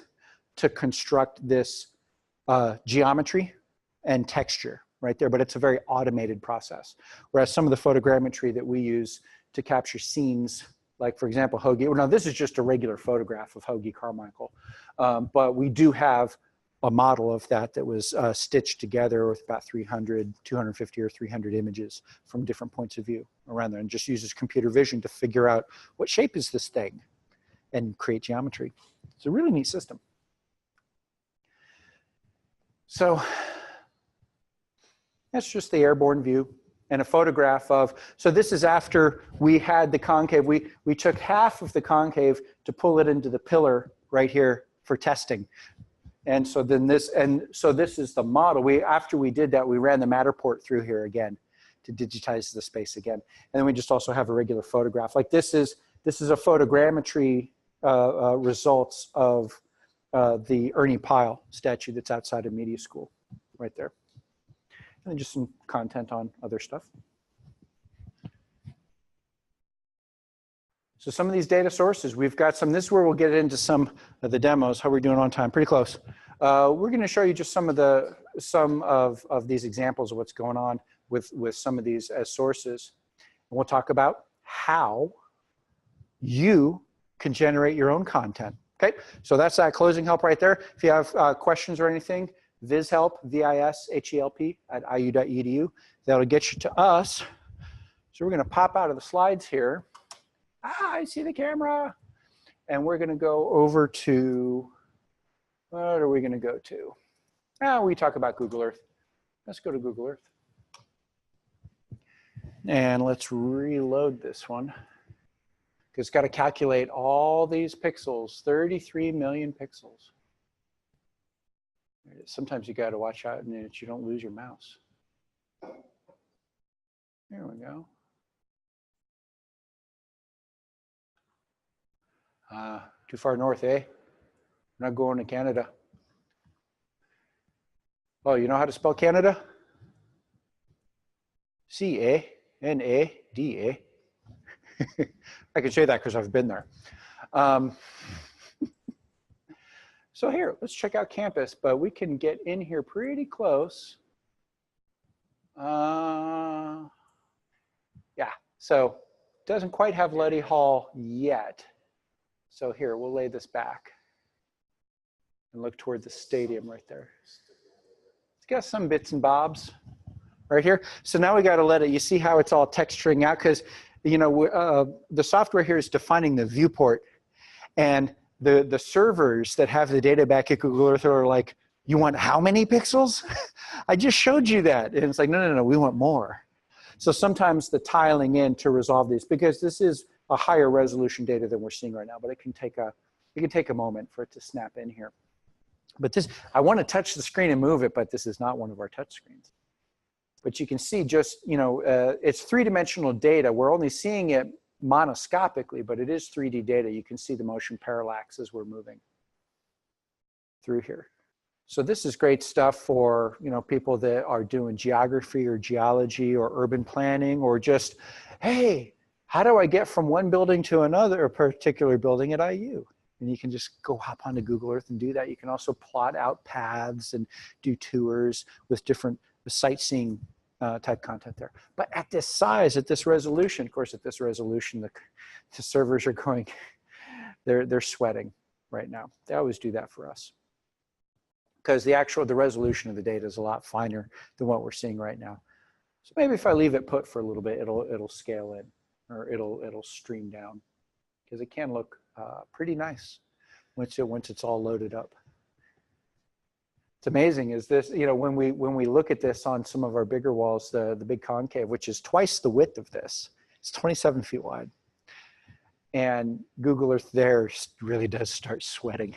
to construct this geometry and texture right there, but it's a very automated process. Whereas some of the photogrammetry that we use to capture scenes, like for example, Hoagie, well, now this is just a regular photograph of Hoagie Carmichael, but we do have a model of that was stitched together with about 300, 250 or 300 images from different points of view around there, and just uses computer vision to figure out what shape is this thing and create geometry. It's a really neat system. So that's just the airborne view and a photograph of, so this is after we had the concave. We took half of the concave to pull it into the pillar right here for testing. And so then this is the model. After we did that, we ran the Matterport through here again to digitize the space again. And then we just also have a regular photograph. Like this is a photogrammetry results of the Ernie Pyle statue that's outside of media school right there. And then just some content on other stuff. So some of these data sources, we've got some, this is where we'll get into some of the demos. How are we doing on time? Pretty close. We're going to show you just some of these examples of what's going on with some of these as sources. And we'll talk about how you can generate your own content. Okay, so that's that closing help right there. If you have questions or anything, vishelp, VISHELP at iu.edu. That'll get you to us. So we're going to pop out of the slides here. I see the camera. And we're going to go over to, what are we going to go to? We talk about Google Earth. Let's go to Google Earth. And let's reload this one. Because it's got to calculate all these pixels, 33 million pixels. Sometimes you got to watch out that you don't lose your mouse. There we go. Too far north, eh? We're not going to Canada. Oh, you know how to spell Canada? C-A-N-A-D-A. I can say that because I've been there. So here, let's check out campus, but we can get in here pretty close. Yeah, so doesn't quite have Luddy Hall yet. So here, we'll lay this back and look toward the stadium right there. It's got some bits and bobs right here. So now we got to let it, you see how it's all texturing out, because you know, the software here is defining the viewport, and the servers that have the data back at Google Earth are like, you want how many pixels? I just showed you that. And it's like, no, no, no, we want more. So sometimes the tiling in to resolve these, because this is a higher resolution data than we're seeing right now, but it can take a moment for it to snap in here. But this, I want to touch the screen and move it, but this is not one of our touch screens. But you can see just, you know, it's three-dimensional data. We're only seeing it monoscopically, but it is 3D data. You can see the motion parallax as we're moving through here. So this is great stuff for, you know, people that are doing geography or geology or urban planning, or just, hey, how do I get from one building to another, a particular building at IU? And you can just go hop onto Google Earth and do that. You can also plot out paths and do tours with different sightseeing type content there. But at this size, at this resolution, of course, at this resolution, the servers are going, they're sweating right now. They always do that for us, because the resolution of the data is a lot finer than what we're seeing right now. So maybe if I leave it put for a little bit, it'll scale in, or it'll stream down, because it can look pretty nice once it's all loaded up. It's amazing, is this, you know, when we look at this on some of our bigger walls, the big concave, which is twice the width of this, it's 27 feet wide. And Google Earth there really does start sweating.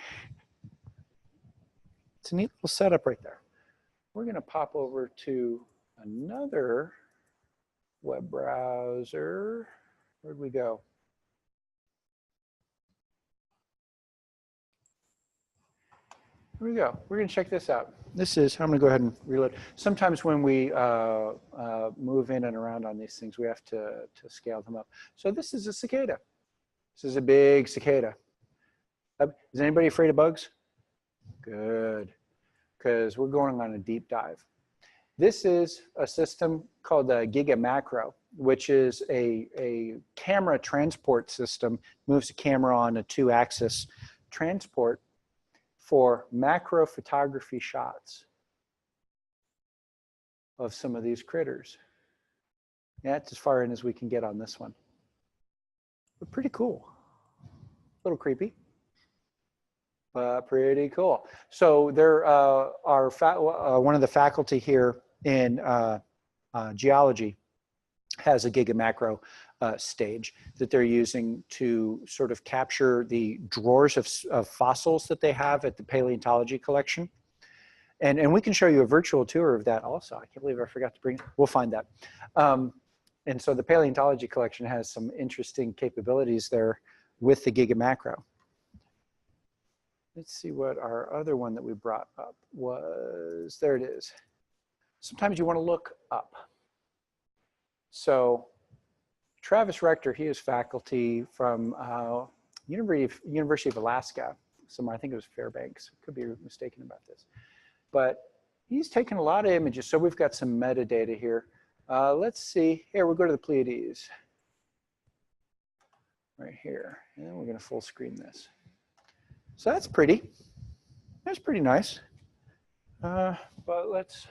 It's a neat little setup right there. We're going to pop over to another web browser. Where'd we go? Here we go. We're going to check this out. This is, I'm going to go ahead and reload. Sometimes when we move in and around on these things, we have to scale them up. So this is a cicada. This is a big cicada. Is anybody afraid of bugs? Good, because we're going on a deep dive. This is a system called the Giga Macro, which is a camera transport system. Moves a camera on a 2-axis transport for macro photography shots of some of these critters. Yeah, it's as far in as we can get on this one. But pretty cool. A little creepy, but pretty cool. So there are one of the faculty here in geology has a Giga Macro stage that they're using to sort of capture the drawers of fossils that they have at the paleontology collection. And we can show you a virtual tour of that also. I can't believe I forgot to bring it. We'll find that. And so the paleontology collection has some interesting capabilities there with the Giga Macro. Let's see what our other one that we brought up was. There it is. Sometimes you want to look up. So Travis Rector, he is faculty from University of Alaska. Somewhere, I think it was Fairbanks. Could be mistaken about this. But he's taken a lot of images. So we've got some metadata here. Let's see. Here, we'll go to the Pleiades. right here. And then we're going to full screen this. So that's pretty. That's pretty nice. But let's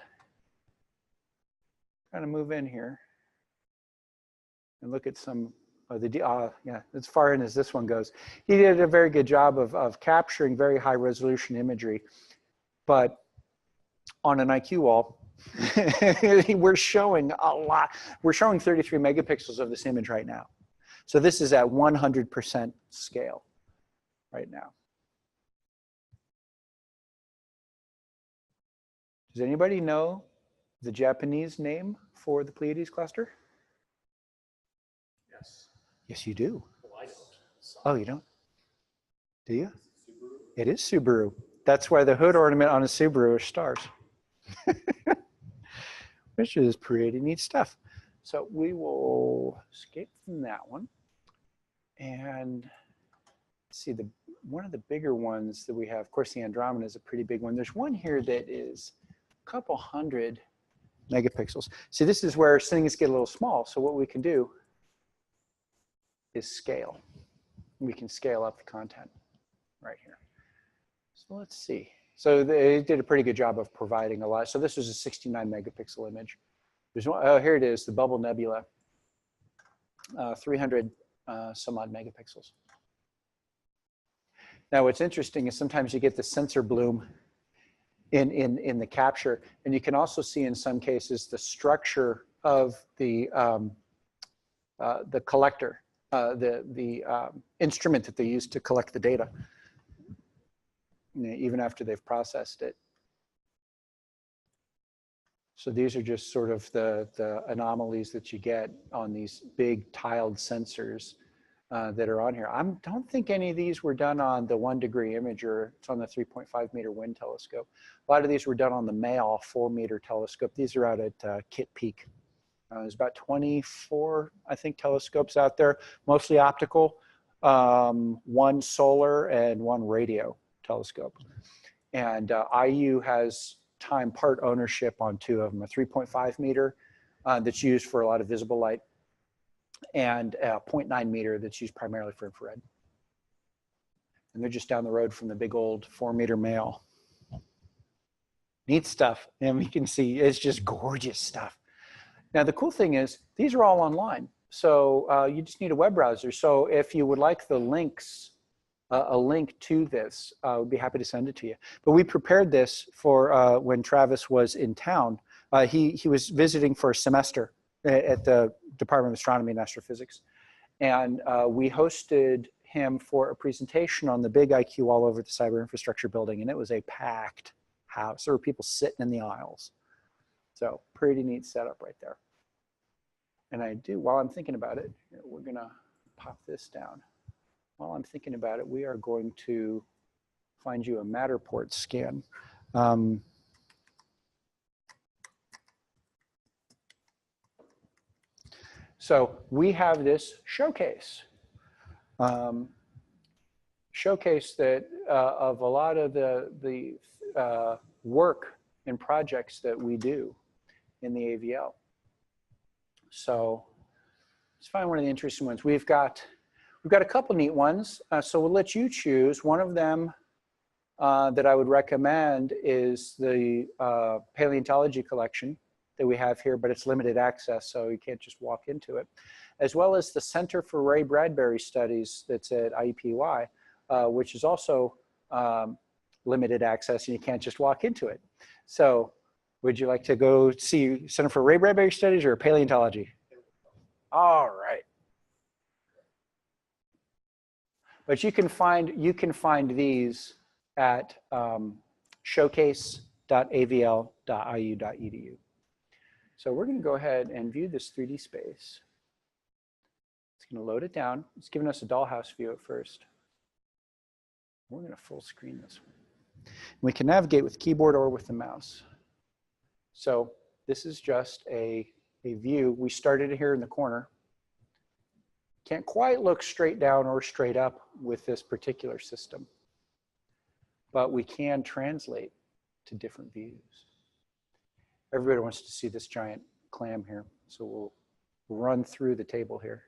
kind of move in here and look at some of the, yeah, as far in as this one goes. He did a very good job of capturing very high resolution imagery, but on an IQ wall, we're showing a lot. We're showing 33 megapixels of this image right now. So this is at 100% scale right now. Does anybody know the Japanese name for the Pleiades cluster? Yes. Yes, you do. Well, I don't. Oh, you don't? Do you? It is Subaru. That's why the hood ornament on a Subaru is stars. Which is pretty neat stuff. So we will escape from that one. And see, one of the bigger ones that we have, of course, the Andromeda is a pretty big one. There's one here that is a couple hundred megapixels. See, this is where things get a little small. So what we can do is scale. We can scale up the content right here. So let's see. So they did a pretty good job of providing a lot. So this is a 69 megapixel image. There's one, oh, here it is, the Bubble Nebula, 300 some odd megapixels. Now what's interesting is sometimes you get the sensor bloom in the capture, and you can also see in some cases the structure of the collector, the instrument that they use to collect the data, even after they've processed it. So these are just sort of the anomalies that you get on these big tiled sensors that are on here. I don't think any of these were done on the 1 degree imager. It's on the 3.5 meter wind telescope. A lot of these were done on the Mayall 4 meter telescope. These are out at Kitt Peak. There's about 24, I think, telescopes out there, mostly optical, 1 solar and 1 radio telescope. And IU has time part ownership on 2 of them, a 3.5 meter that's used for a lot of visible light, and a 0.9 meter that's used primarily for infrared. And they're just down the road from the big old 4 meter Mayall. Neat stuff. And we can see it's just gorgeous stuff. Now, the cool thing is these are all online. So you just need a web browser. So if you would like the links, a link to this, I would be happy to send it to you. But we prepared this for when Travis was in town. He was visiting for a semester at the Department of Astronomy and Astrophysics. And we hosted him for a presentation on the big IQ all over the cyber infrastructure building. And it was a packed house. There were people sitting in the aisles. So pretty neat setup right there. And I do, while I'm thinking about it, we're gonna pop this down. While I'm thinking about it, we are going to find you a Matterport scan. So we have this showcase. Showcase that of a lot of the work and projects that we do in the AVL. So let's find one of the interesting ones. We've got a couple neat ones. So we'll let you choose. One of them that I would recommend is the paleontology collection that we have here, but it's limited access, so you can't just walk into it. As well as the Center for Ray Bradbury Studies that's at IUPUI, which is also limited access, and you can't just walk into it. So would you like to go see Center for Ray Bradbury Studies or paleontology? All right. But you can find these at showcase.avl.iu.edu. So we're going to go ahead and view this 3D space. It's going to load it down. It's giving us a dollhouse view at first. We're going to full screen this one. We can navigate with keyboard or with the mouse. So this is just a view. We started here in the corner. Can't quite look straight down or straight up with this particular system, but we can translate to different views. Everybody wants to see this giant clam here, so we'll run through the table here.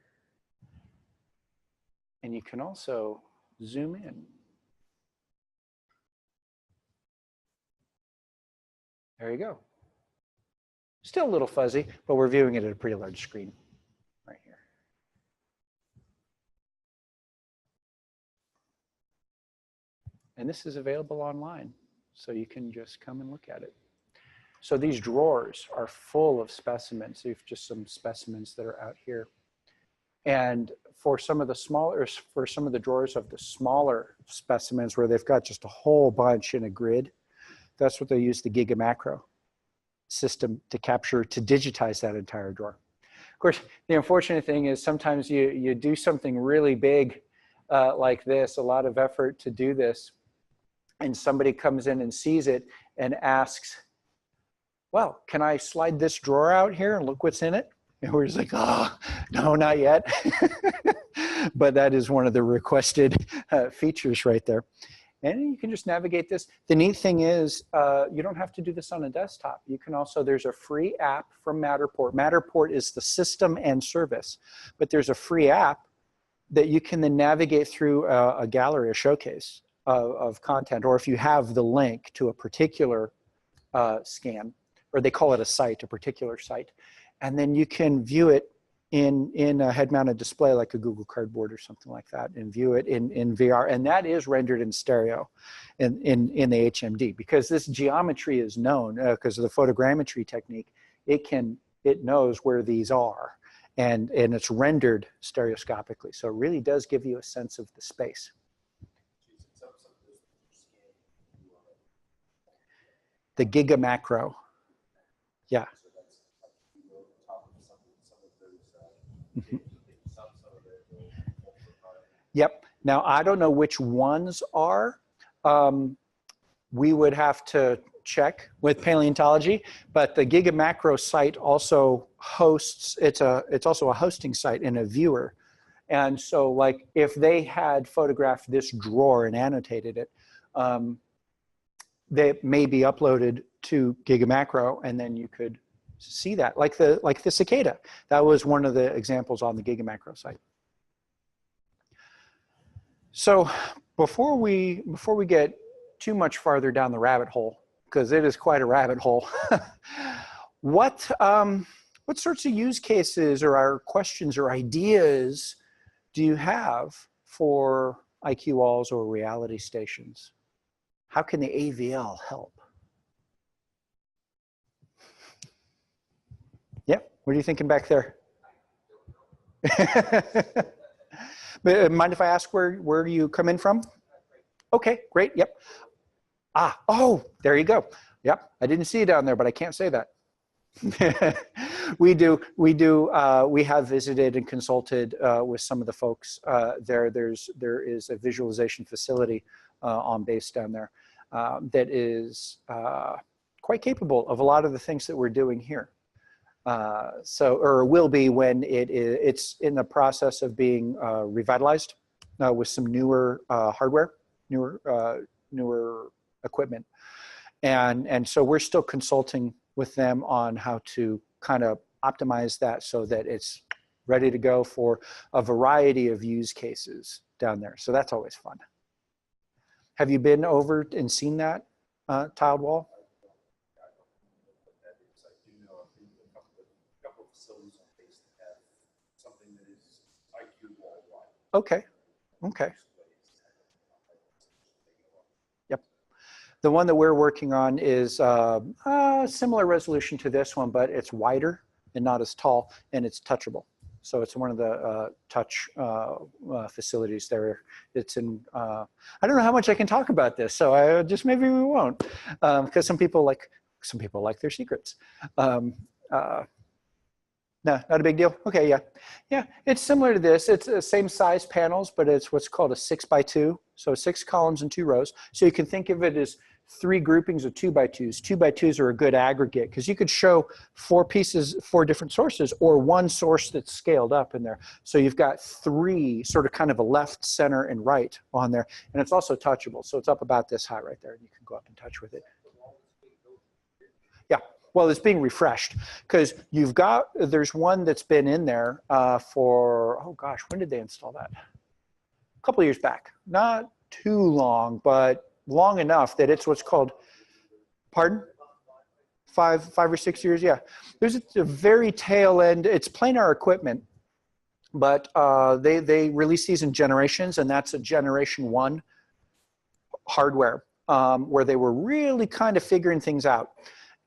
And you can also zoom in. There you go. Still a little fuzzy, but we're viewing it at a pretty large screen right here. And this is available online, so you can just come and look at it. So these drawers are full of specimens. So you've just some specimens that are out here. And for some of the smaller, for some of the drawers of the smaller specimens where they've got just a whole bunch in a grid, that's what they use the GigaMacro system to capture, to digitize that entire drawer. Of course, the unfortunate thing is sometimes you do something really big like this, a lot of effort to do this, and somebody comes in and sees it and asks, well, can I slide this drawer out here and look what's in it? And we're just like, oh, no, not yet. But that is one of the requested features right there. And you can just navigate this. The neat thing is you don't have to do this on a desktop. You can also, there's a free app from Matterport. Matterport is the system and service, but there's a free app that you can then navigate through a gallery, a showcase of content, or if you have the link to a particular scan, or they call it a site, a particular site, and then you can view it in a head-mounted display like a Google Cardboard or something like that, and view it in VR, and that is rendered in stereo in the HMD, because this geometry is known because of the photogrammetry technique. It knows where these are, and it's rendered stereoscopically, so it really does give you a sense of the space. The GigaMacro, yeah. Mm-hmm. Yep. Now, I don't know which ones are. We would have to check with paleontology, but the GigaMacro site also hosts, it's also a hosting site and a viewer. And so like if they had photographed this drawer and annotated it, they may be uploaded to GigaMacro, and then you could see that, like the cicada. That was one of the examples on the GigaMacro site. So before we get too much farther down the rabbit hole, because it is quite a rabbit hole, what sorts of use cases or our questions or ideas do you have for IQ walls or reality stations? How can the AVL help? Yep, what are you thinking back there? But, mind if I ask where you come in from? Okay, great, yep. Ah, oh, there you go. Yep, I didn't see you down there, but I can't say that. We have visited and consulted with some of the folks there. There is a visualization facility on base down there that is quite capable of a lot of the things that we're doing here. Or will be when it's in the process of being revitalized with some newer hardware, newer equipment. And so we're still consulting with them on how to kind of optimize that so that it's ready to go for a variety of use cases down there. So that's always fun. Have you been over and seen that tiled wall? Okay, okay. Yep. The one that we're working on is similar resolution to this one, but it's wider and not as tall, and it's touchable. So it's one of the touch facilities there. It's in, I don't know how much I can talk about this, so I just maybe we won't, because some people like their secrets. No, not a big deal. Okay, yeah. Yeah, it's similar to this. It's the same size panels, but it's what's called a 6x2. So 6 columns and 2 rows. So you can think of it as 3 groupings of 2x2s. 2x2s are a good aggregate because you could show 4 pieces, 4 different sources, or 1 source that's scaled up in there. So you've got 3 sort of kind of a left, center, and right on there. And it's also touchable. So it's up about this high right there, and you can go up and touch with it. Yeah. Well, it's being refreshed because there's one that's been in there for, oh gosh, when did they install that? couple of years back. Not too long, but long enough that it's what's called, pardon? Five or 6 years, yeah. There's a very tail end, it's planar equipment, but they release these in generations, and that's a generation 1 hardware, where they were really kind of figuring things out.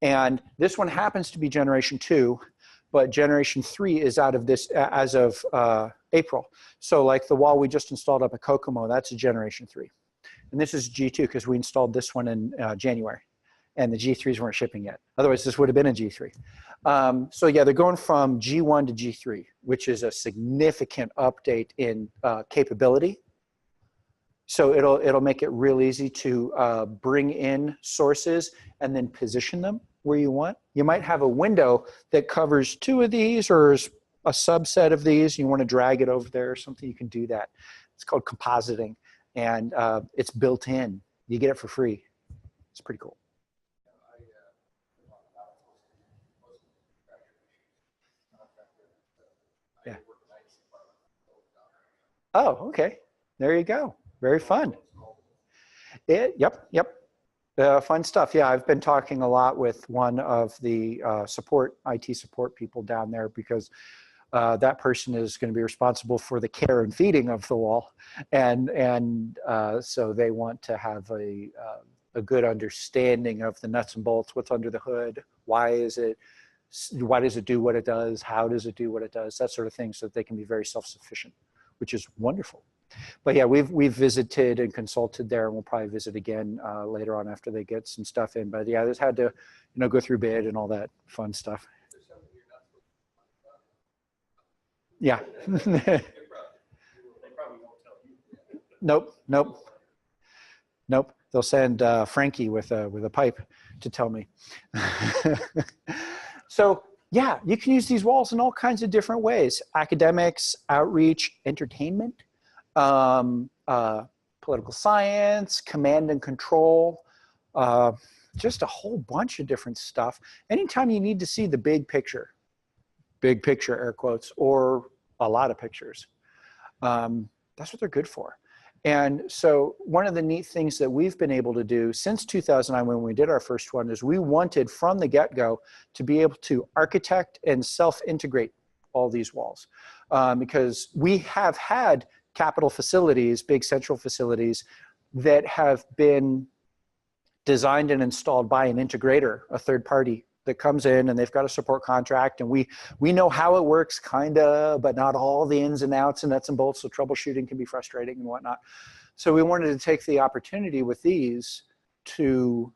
And this one happens to be generation 2, but generation 3 is out of this as of April. So like the wall we just installed up at Kokomo, that's a generation 3. And this is G2 because we installed this one in January. And the G3s weren't shipping yet. Otherwise, this would have been a G3. So yeah, they're going from G1 to G3, which is a significant update in capability. So it'll make it real easy to bring in sources and then position them where you want. You might have a window that covers 2 of these or is a subset of these. You want to drag it over there or something, you can do that. It's called compositing, and it's built in. You get it for free. It's pretty cool. Yeah. Oh, okay. There you go. Very fun. Yep. Fun stuff. Yeah, I've been talking a lot with one of the IT support people down there because that person is going to be responsible for the care and feeding of the wall, and so they want to have a good understanding of the nuts and bolts, what's under the hood, why does it do what it does, how does it do what it does, that sort of thing, so that they can be very self-sufficient, which is wonderful. But yeah, we've visited and consulted there, and we'll probably visit again later on after they get some stuff in. But yeah, I just had to, go through bid and all that fun stuff. Yeah. Nope. They'll send Frankie with a pipe to tell me. So yeah, you can use these walls in all kinds of different ways: academics, outreach, entertainment, political science, command and control, just a whole bunch of different stuff. Anytime you need to see the big picture, air quotes, or a lot of pictures, that's what they're good for. And so one of the neat things that we've been able to do since 2009, when we did our first one, is we wanted from the get-go to be able to architect and self-integrate all these walls, because we have had capital facilities, big central facilities, that have been designed and installed by an integrator, a third party that comes in, and they've got a support contract, and we know how it works, kinda, but not all the ins and outs and nuts and bolts, so troubleshooting can be frustrating and whatnot. So we wanted to take the opportunity with these to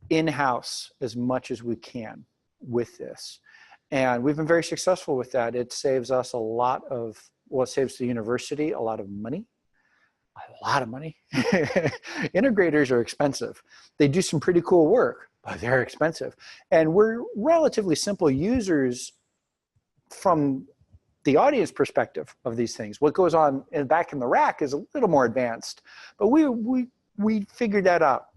in-house as much as we can with this. And we've been very successful with that. It saves us a lot of, well, it saves the university a lot of money. Integrators are expensive. They do some pretty cool work, but they're expensive. And we're relatively simple users from the audience perspective of these things. What goes on back in the rack is a little more advanced, but we figured that out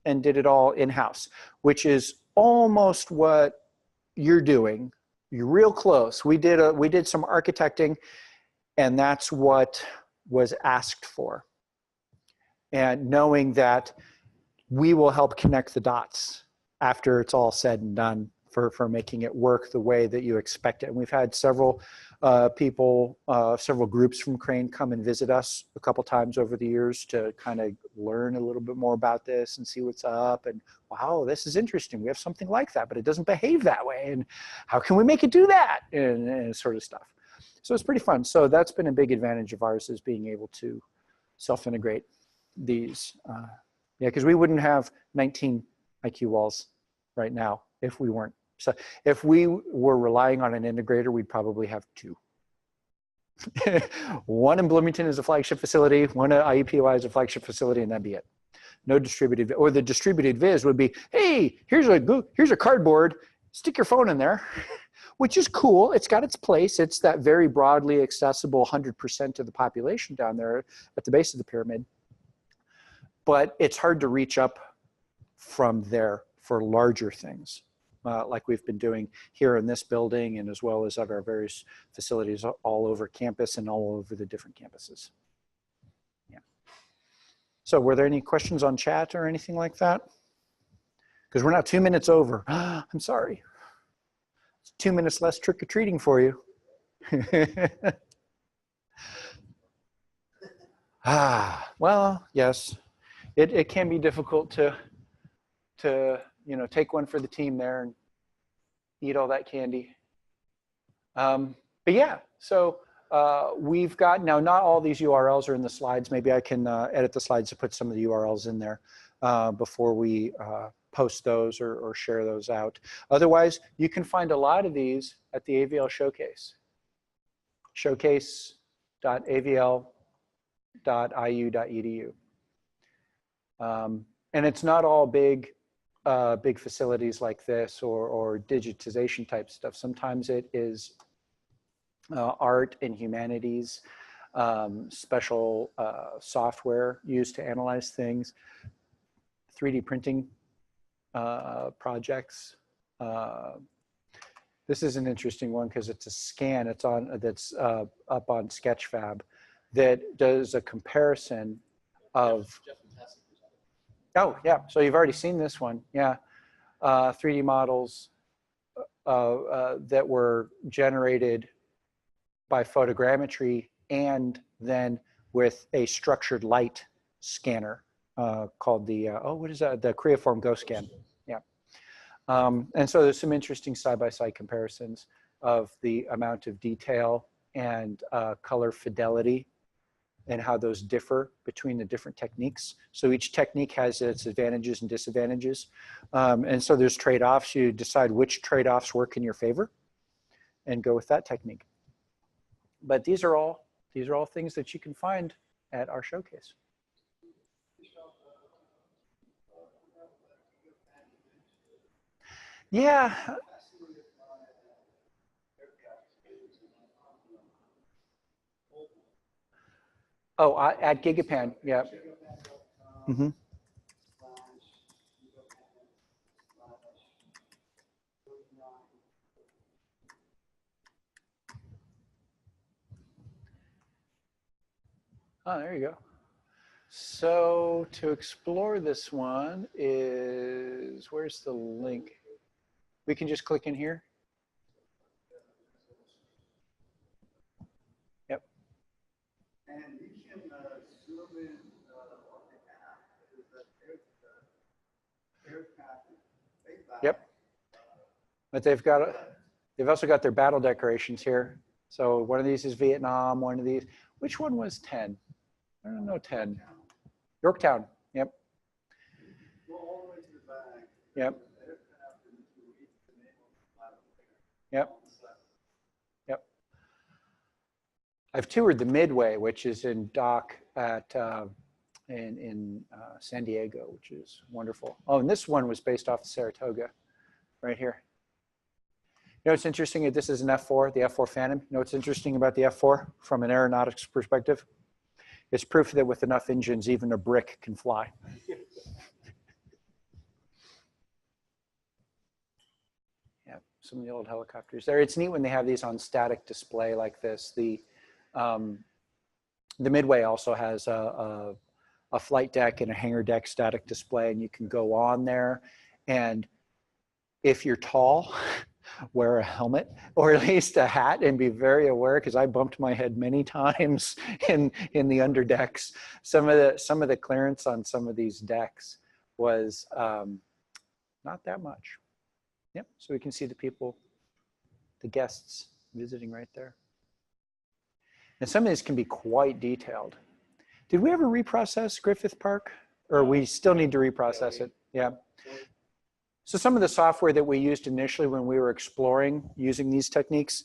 and did it all in-house, which is almost what you're doing. You're real close. We did some architecting, and that's what was asked for. And knowing that we will help connect the dots after it's all said and done for making it work the way that you expect it. And we've had several people, several groups from Crane come and visit us a couple times over the years to kind of learn a little bit more about this and see what's up. And wow, this is interesting. We have something like that, but it doesn't behave that way. And how can we make it do that? And sort of stuff. So it's pretty fun. So that's been a big advantage of ours, is being able to self-integrate these. Yeah, because we wouldn't have 19 IQ walls right now if we weren't. So if we were relying on an integrator, we'd probably have 2. One in Bloomington is a flagship facility, one at IUPUI is a flagship facility, and that'd be it. No distributed, or the distributed viz would be, hey, here's a cardboard, stick your phone in there, which is cool. It's got its place. It's that very broadly accessible 100% of the population down there at the base of the pyramid. But it's hard to reach up from there for larger things, like we've been doing here in this building, and as well as at our various facilities all over campus and all over the different campuses. So were there any questions on chat or anything like that? Because we're now 2 minutes over. I'm sorry. It's 2 minutes less trick-or-treating for you. Well, yes. It can be difficult to take one for the team there and eat all that candy. But yeah, so we've got, now not all these URLs are in the slides. Maybe I can edit the slides to put some of the URLs in there before we post those or share those out. Otherwise, you can find a lot of these at the AVL Showcase. showcase.avl.iu.edu. And it's not all big facilities like this or digitization type stuff. Sometimes it is art and humanities, special software used to analyze things, 3D printing projects. This is an interesting one because it's a scan. It's that's up on Sketchfab that does a comparison of. Oh yeah, so you've already seen this one, yeah. 3D models that were generated by photogrammetry and then with a structured light scanner called the, what is that? The Creaform Go Scan, yeah. And so there's some interesting side-by-side comparisons of the amount of detail and color fidelity and how those differ between the different techniques. So each technique has its advantages and disadvantages. And so there's trade-offs. You decide which trade-offs work in your favor and go with that technique. But these are all things that you can find at our showcase. Yeah. Oh, at Gigapan, yeah. Mm-hmm. Oh, there you go. So to explore this one is, where's the link? We can just click in here. Yep. And you can zoom in on the app. Yep. But they've also got their battle decorations here. So one of these is Vietnam, one of these, which one was 10? I don't know, 10. Yorktown, yep. Go all the way to the back. Yep. Yep. Yep. I've toured the Midway, which is in dock at in San Diego, which is wonderful. Oh, and this one was based off the Saratoga, right here. You know what's interesting? This is an F4, the F4 Phantom. You know what's interesting about the F4 from an aeronautics perspective? It's proof that with enough engines, even a brick can fly. Yeah, some of the old helicopters there. It's neat when they have these on static display like this. The Midway also has a flight deck and a hangar deck static display, and you can go on there. And if you're tall, wear a helmet or at least a hat and be very aware, because I bumped my head many times in the underdecks. Some of the clearance on some of these decks was not that much. Yep. So we can see the people, the guests visiting right there. And some of these can be quite detailed. Did we ever reprocess Griffith Park, or we still need to reprocess it? Yeah. So some of the software that we used initially when we were exploring using these techniques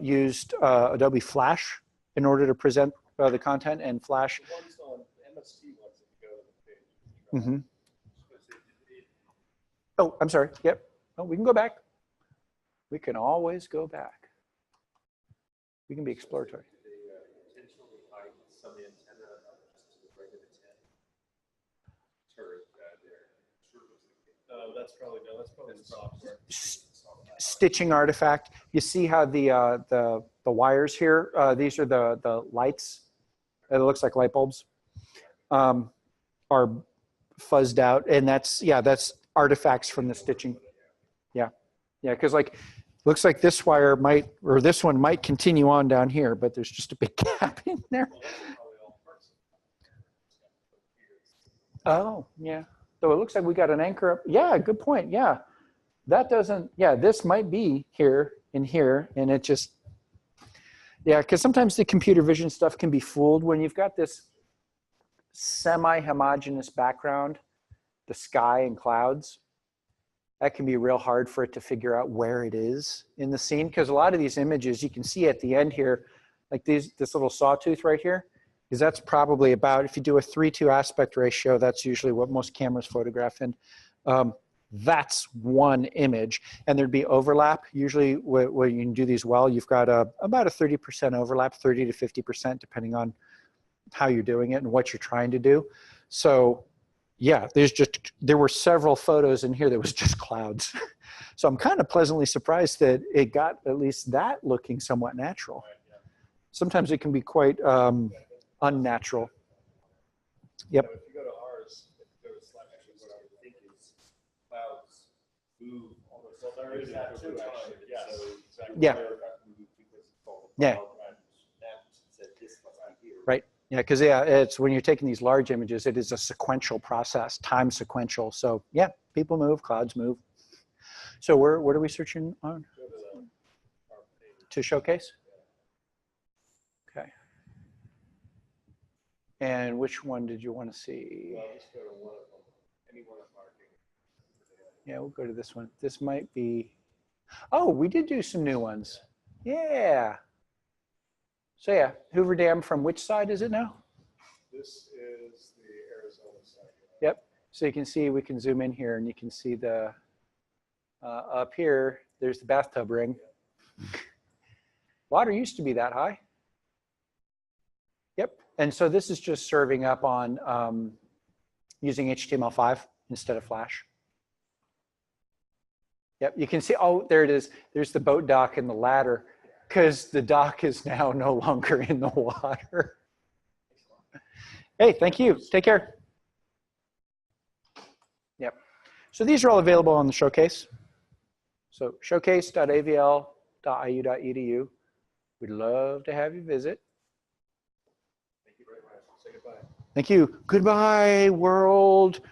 used Adobe Flash in order to present the content, and Flash. The ones on MST ones that go to the page. Mm-hmm. Oh, I'm sorry. Yep. Oh, we can go back. We can always go back. We can be exploratory. Intentionally hide some antenna just to the right of the tent. Turret there. That's probably the software. Stitching artifact. You see how the wires here, these are the lights. It looks like light bulbs. are fuzzed out, and that's artifacts from the stitching. Yeah, because like looks like this wire might, or this one might continue on down here, but there's just a big gap in there. Oh, yeah. So it looks like we got an anchor up. Yeah, good point. Yeah, that doesn't. Yeah, this might be here and here, and it just. Yeah, because sometimes the computer vision stuff can be fooled when you've got this semi-homogeneous background, the sky and clouds. That can be real hard for it to figure out where it is in the scene, because a lot of these images you can see at the end here, like this little sawtooth right here, because that's probably about, if you do a 3:2 aspect ratio, that's usually what most cameras photograph in. That's one image, and there'd be overlap. Usually when you can do these well, you've got about a 30% overlap, 30 to 50%, depending on how you're doing it and what you're trying to do. So yeah, there were several photos in here that was just clouds. So I'm kind of pleasantly surprised that it got at least that looking somewhat natural. Sometimes it can be quite unnatural. Yep. If you go to ours, if you go to Flagship, what I would think is clouds move almost. Well, there is that too, actually. Yes. So exactly. Yeah. Yeah. Right. Yeah, because it's when you're taking these large images, it is a sequential process, time sequential. So yeah, people move, clouds move. So what are we searching on? To showcase? Okay. And which one did you want to see? Well, just go to one of them. Any one of our. Yeah, we'll go to this one. This might be, oh, we did do some new ones. Yeah. So yeah, Hoover Dam from which side is it now? This is the Arizona side. Yep. So you can see, we can zoom in here and you can see the, up here, there's the bathtub ring. Water used to be that high. Yep. And so this is just serving up on using HTML5 instead of Flash. Yep, you can see, oh, there it is. There's the boat dock and the ladder, because the dock is now no longer in the water. Hey, thank you. Take care. Yep. So these are all available on the showcase. So showcase.avl.iu.edu. We'd love to have you visit. Thank you very much. Say goodbye. Thank you. Goodbye, world.